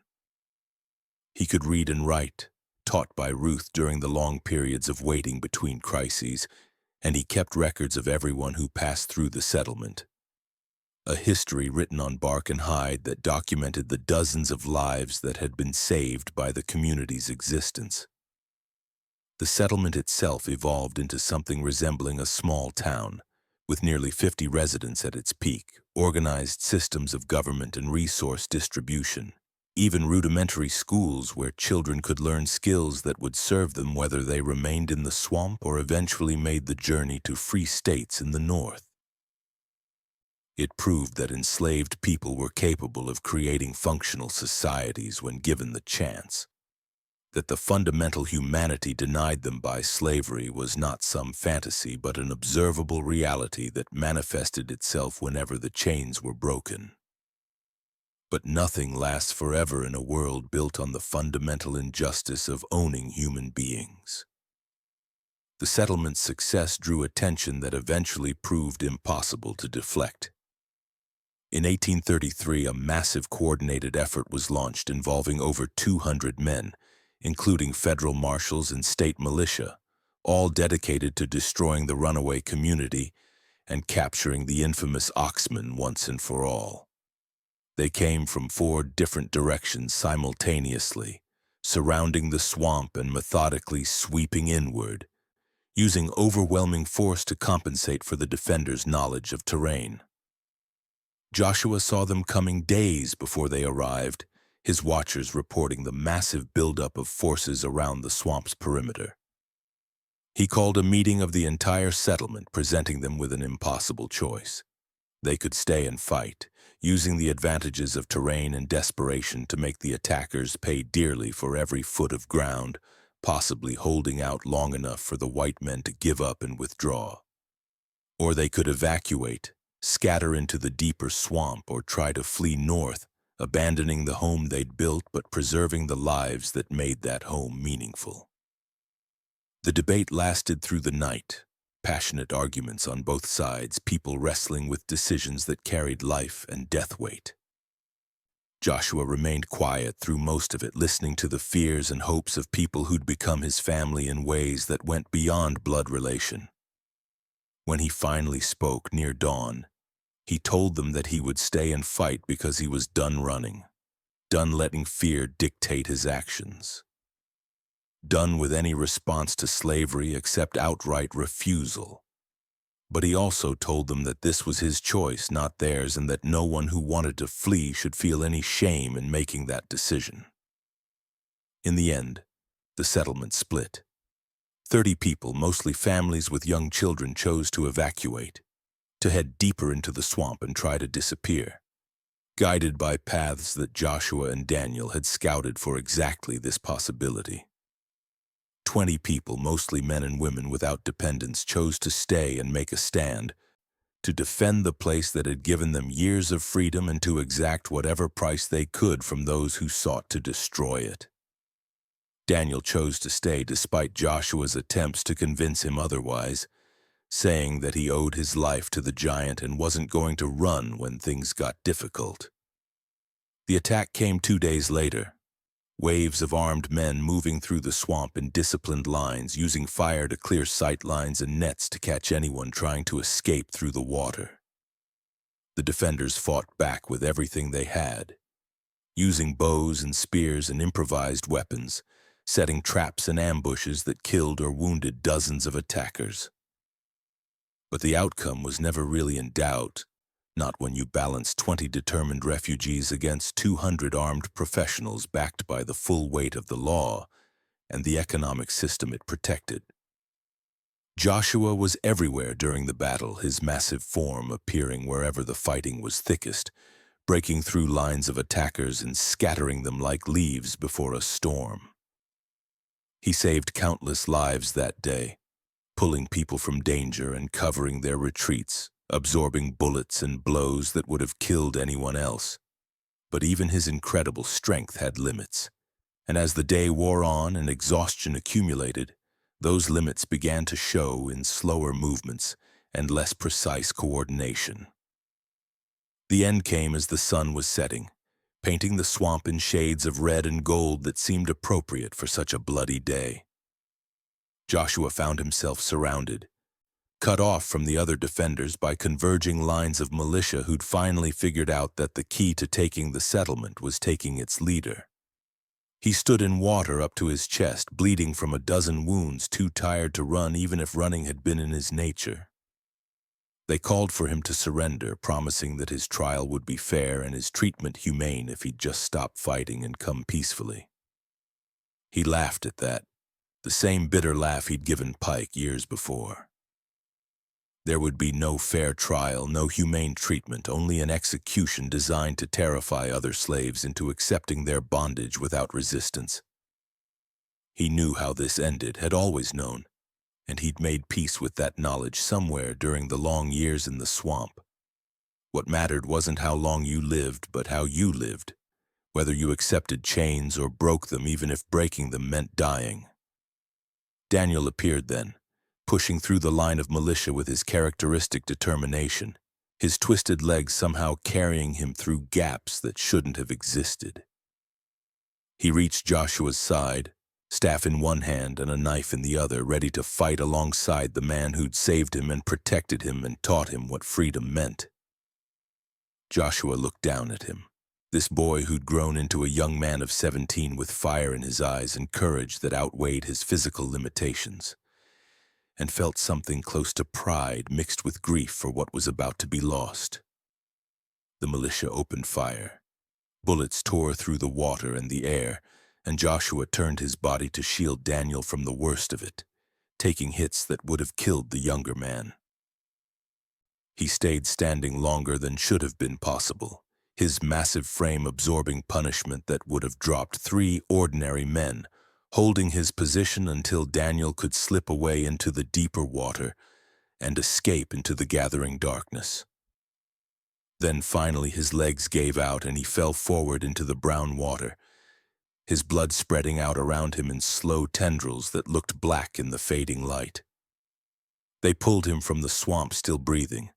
He could read and write, taught by Ruth during the long periods of waiting between crises, and he kept records of everyone who passed through the settlement. A history written on bark and hide that documented the dozens of lives that had been saved by the community's existence. The settlement itself evolved into something resembling a small town, with nearly 50 residents at its peak, organized systems of government and resource distribution, even rudimentary schools where children could learn skills that would serve them whether they remained in the swamp or eventually made the journey to free states in the north. It proved that enslaved people were capable of creating functional societies when given the chance, that the fundamental humanity denied them by slavery was not some fantasy but an observable reality that manifested itself whenever the chains were broken. But nothing lasts forever in a world built on the fundamental injustice of owning human beings. The settlement's success drew attention that eventually proved impossible to deflect. In 1833, a massive coordinated effort was launched involving over 200 men, including federal marshals and state militia, all dedicated to destroying the runaway community and capturing the infamous Oxman once and for all. They came from 4 different directions simultaneously, surrounding the swamp and methodically sweeping inward, using overwhelming force to compensate for the defenders' knowledge of terrain. Joshua saw them coming days before they arrived, his watchers reporting the massive buildup of forces around the swamp's perimeter. He called a meeting of the entire settlement, presenting them with an impossible choice. They could stay and fight, using the advantages of terrain and desperation to make the attackers pay dearly for every foot of ground, possibly holding out long enough for the white men to give up and withdraw. Or they could evacuate, scatter into the deeper swamp, or try to flee north, abandoning the home they'd built but preserving the lives that made that home meaningful. The debate lasted through the night. Passionate arguments on both sides, people wrestling with decisions that carried life and death weight. Joshua remained quiet through most of it, listening to the fears and hopes of people who'd become his family in ways that went beyond blood relation. When he finally spoke near dawn, he told them that he would stay and fight because he was done running, done letting fear dictate his actions, done with any response to slavery except outright refusal. But he also told them that this was his choice, not theirs, and that no one who wanted to flee should feel any shame in making that decision. In the end, the settlement split. 30 people, mostly families with young children, chose to evacuate, to head deeper into the swamp and try to disappear, guided by paths that Joshua and Daniel had scouted for exactly this possibility. 20 people, mostly men and women without dependents, chose to stay and make a stand, to defend the place that had given them years of freedom and to exact whatever price they could from those who sought to destroy it. Daniel chose to stay despite Joshua's attempts to convince him otherwise, saying that he owed his life to the giant and wasn't going to run when things got difficult. The attack came 2 days later. Waves of armed men moving through the swamp in disciplined lines, using fire to clear sight lines and nets to catch anyone trying to escape through the water. The defenders fought back with everything they had, using bows and spears and improvised weapons, setting traps and ambushes that killed or wounded dozens of attackers. But the outcome was never really in doubt, not when you balance 20 determined refugees against 200 armed professionals backed by the full weight of the law and the economic system it protected. Joshua was everywhere during the battle, his massive form appearing wherever the fighting was thickest, breaking through lines of attackers and scattering them like leaves before a storm. He saved countless lives that day, pulling people from danger and covering their retreats, absorbing bullets and blows that would have killed anyone else. But even his incredible strength had limits, and as the day wore on and exhaustion accumulated, those limits began to show in slower movements and less precise coordination. The end came as the sun was setting, painting the swamp in shades of red and gold that seemed appropriate for such a bloody day. Joshua found himself surrounded, cut off from the other defenders by converging lines of militia who'd finally figured out that the key to taking the settlement was taking its leader. He stood in water up to his chest, bleeding from a dozen wounds, too tired to run even if running had been in his nature. They called for him to surrender, promising that his trial would be fair and his treatment humane if he'd just stop fighting and come peacefully. He laughed at that, the same bitter laugh he'd given Pike years before. There would be no fair trial, no humane treatment, only an execution designed to terrify other slaves into accepting their bondage without resistance. He knew how this ended, had always known, and he'd made peace with that knowledge somewhere during the long years in the swamp. What mattered wasn't how long you lived, but how you lived, whether you accepted chains or broke them, even if breaking them meant dying. Daniel appeared then, pushing through the line of militia with his characteristic determination, his twisted legs somehow carrying him through gaps that shouldn't have existed. He reached Joshua's side, staff in one hand and a knife in the other, ready to fight alongside the man who'd saved him and protected him and taught him what freedom meant. Joshua looked down at him, this boy who'd grown into a young man of 17 with fire in his eyes and courage that outweighed his physical limitations, and felt something close to pride mixed with grief for what was about to be lost. The militia opened fire. Bullets tore through the water and the air, and Joshua turned his body to shield Daniel from the worst of it, taking hits that would have killed the younger man. He stayed standing longer than should have been possible, his massive frame absorbing punishment that would have dropped 3 ordinary men, holding his position until Daniel could slip away into the deeper water and escape into the gathering darkness. Then finally his legs gave out and he fell forward into the brown water, his blood spreading out around him in slow tendrils that looked black in the fading light. They pulled him from the swamp still breathing,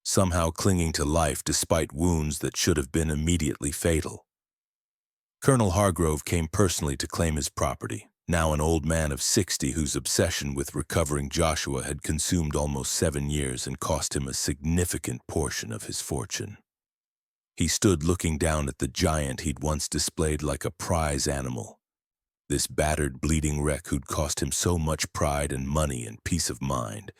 somehow clinging to life despite wounds that should have been immediately fatal. Colonel Hargrove came personally to claim his property, now an old man of 60 whose obsession with recovering Joshua had consumed almost 7 years and cost him a significant portion of his fortune. He stood looking down at the giant he'd once displayed like a prize animal, this battered, bleeding wreck who'd cost him so much pride and money and peace of mind.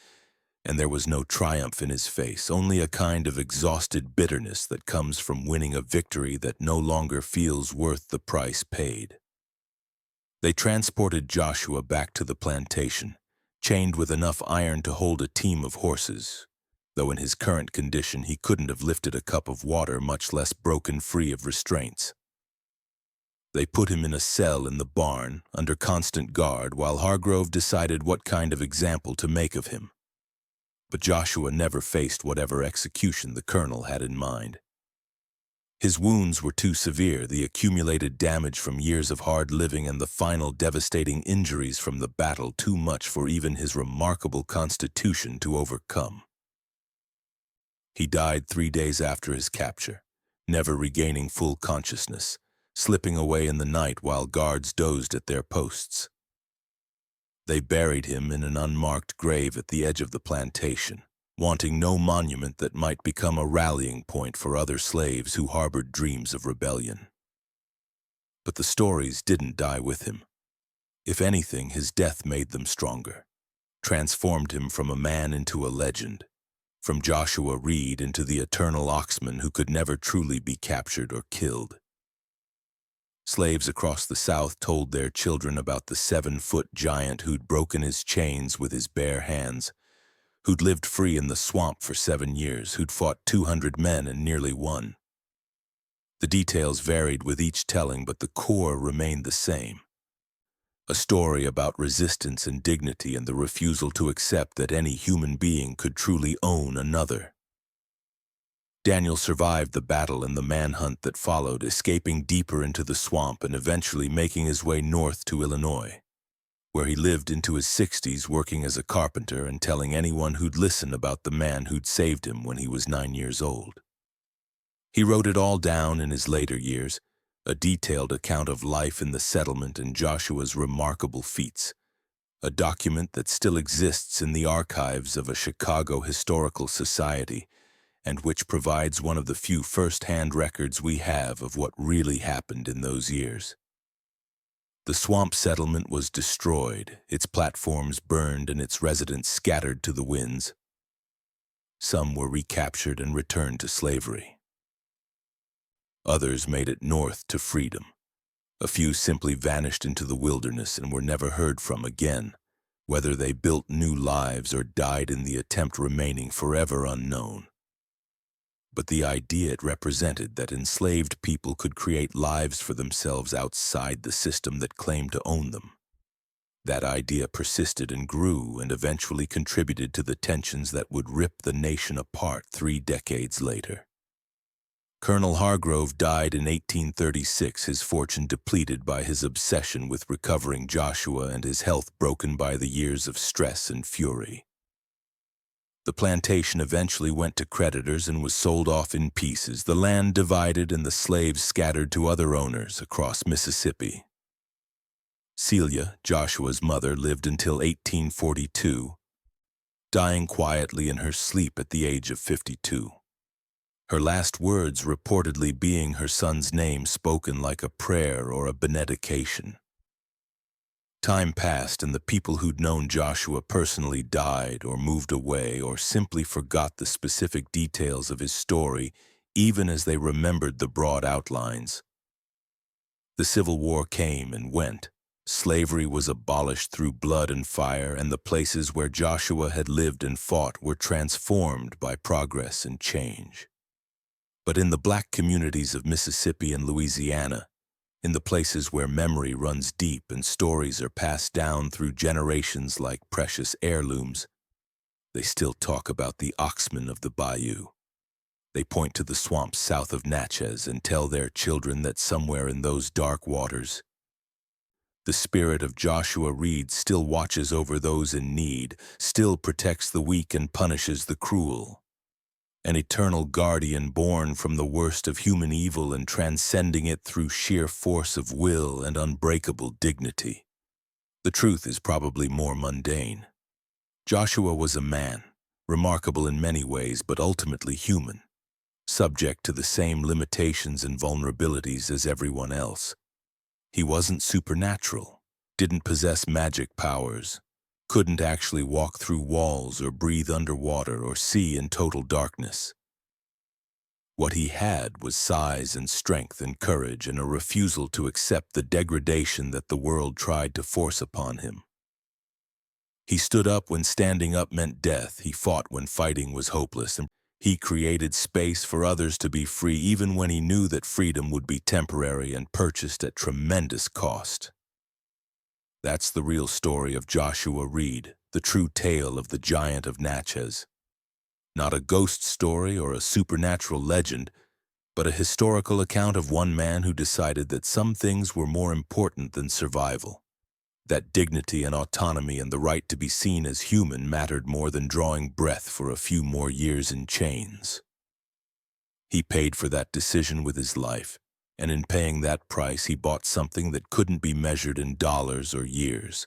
And there was no triumph in his face, only a kind of exhausted bitterness that comes from winning a victory that no longer feels worth the price paid. They transported Joshua back to the plantation, chained with enough iron to hold a team of horses, though in his current condition he couldn't have lifted a cup of water, much less broken free of restraints. They put him in a cell in the barn, under constant guard, while Hargrove decided what kind of example to make of him. But Joshua never faced whatever execution the colonel had in mind. His wounds were too severe, the accumulated damage from years of hard living and the final devastating injuries from the battle too much for even his remarkable constitution to overcome. He died 3 days after his capture, never regaining full consciousness, slipping away in the night while guards dozed at their posts. They buried him in an unmarked grave at the edge of the plantation, wanting no monument that might become a rallying point for other slaves who harbored dreams of rebellion. But the stories didn't die with him. If anything, his death made them stronger, transformed him from a man into a legend, from Joshua Reed into the eternal Oxman who could never truly be captured or killed. Slaves across the South told their children about the 7-foot giant who'd broken his chains with his bare hands, who'd lived free in the swamp for 7 years, who'd fought 200 men and nearly won. The details varied with each telling, but the core remained the same. A story about resistance and dignity and the refusal to accept that any human being could truly own another. Daniel survived the battle and the manhunt that followed, escaping deeper into the swamp and eventually making his way north to Illinois, where he lived into his 60s working as a carpenter and telling anyone who'd listen about the man who'd saved him when he was 9 years old. He wrote it all down in his later years, a detailed account of life in the settlement and Joshua's remarkable feats, a document that still exists in the archives of a Chicago historical society, and which provides one of the few first-hand records we have of what really happened in those years. The swamp settlement was destroyed, its platforms burned and its residents scattered to the winds. Some were recaptured and returned to slavery. Others made it north to freedom. A few simply vanished into the wilderness and were never heard from again, whether they built new lives or died in the attempt remaining forever unknown. But the idea it represented that enslaved people could create lives for themselves outside the system that claimed to own them. That idea persisted and grew and eventually contributed to the tensions that would rip the nation apart 3 decades later. Colonel Hargrove died in 1836, his fortune depleted by his obsession with recovering Joshua and his health broken by the years of stress and fury. The plantation eventually went to creditors and was sold off in pieces, the land divided and the slaves scattered to other owners across Mississippi. Celia, Joshua's mother, lived until 1842, dying quietly in her sleep at the age of 52. Her last words reportedly being her son's name spoken like a prayer or a benediction. Time passed and the people who'd known Joshua personally died or moved away or simply forgot the specific details of his story, even as they remembered the broad outlines. The Civil War came and went. Slavery was abolished through blood and fire, and the places where Joshua had lived and fought were transformed by progress and change. But in the black communities of Mississippi and Louisiana, in the places where memory runs deep and stories are passed down through generations like precious heirlooms, they still talk about the Oxman of the Bayou. They point to the swamps south of Nachez and tell their children that somewhere in those dark waters, the spirit of Joshua Reed still watches over those in need, still protects the weak and punishes the cruel. An eternal guardian born from the worst of human evil and transcending it through sheer force of will and unbreakable dignity. The truth is probably more mundane. Joshua was a man, remarkable in many ways but ultimately human, subject to the same limitations and vulnerabilities as everyone else. He wasn't supernatural, didn't possess magic powers, couldn't actually walk through walls or breathe underwater or see in total darkness. What he had was size and strength and courage and a refusal to accept the degradation that the world tried to force upon him. He stood up when standing up meant death. He fought when fighting was hopeless, and he created space for others to be free even when he knew that freedom would be temporary and purchased at tremendous cost. That's the real story of Joshua Reed, the true tale of the giant of Nachez. Not a ghost story or a supernatural legend, but a historical account of one man who decided that some things were more important than survival, that dignity and autonomy and the right to be seen as human mattered more than drawing breath for a few more years in chains. He paid for that decision with his life, and in paying that price he bought something that couldn't be measured in dollars or years,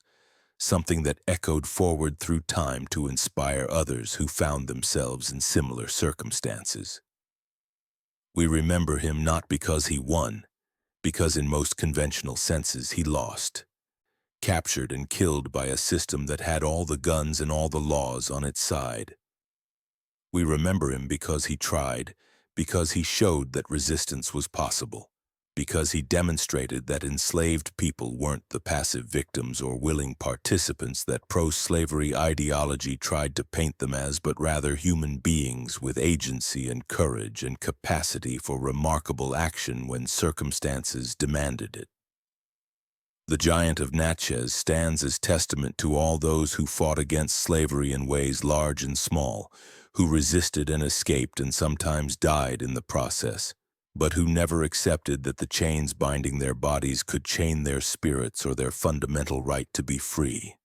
something that echoed forward through time to inspire others who found themselves in similar circumstances. We remember him not because he won, because in most conventional senses he lost, captured and killed by a system that had all the guns and all the laws on its side. We remember him because he tried, because he showed that resistance was possible, because he demonstrated that enslaved people weren't the passive victims or willing participants that pro-slavery ideology tried to paint them as, but rather human beings with agency and courage and capacity for remarkable action when circumstances demanded it. The giant of Nachez stands as testament to all those who fought against slavery in ways large and small, who resisted and escaped and sometimes died in the process, but who never accepted that the chains binding their bodies could chain their spirits or their fundamental right to be free.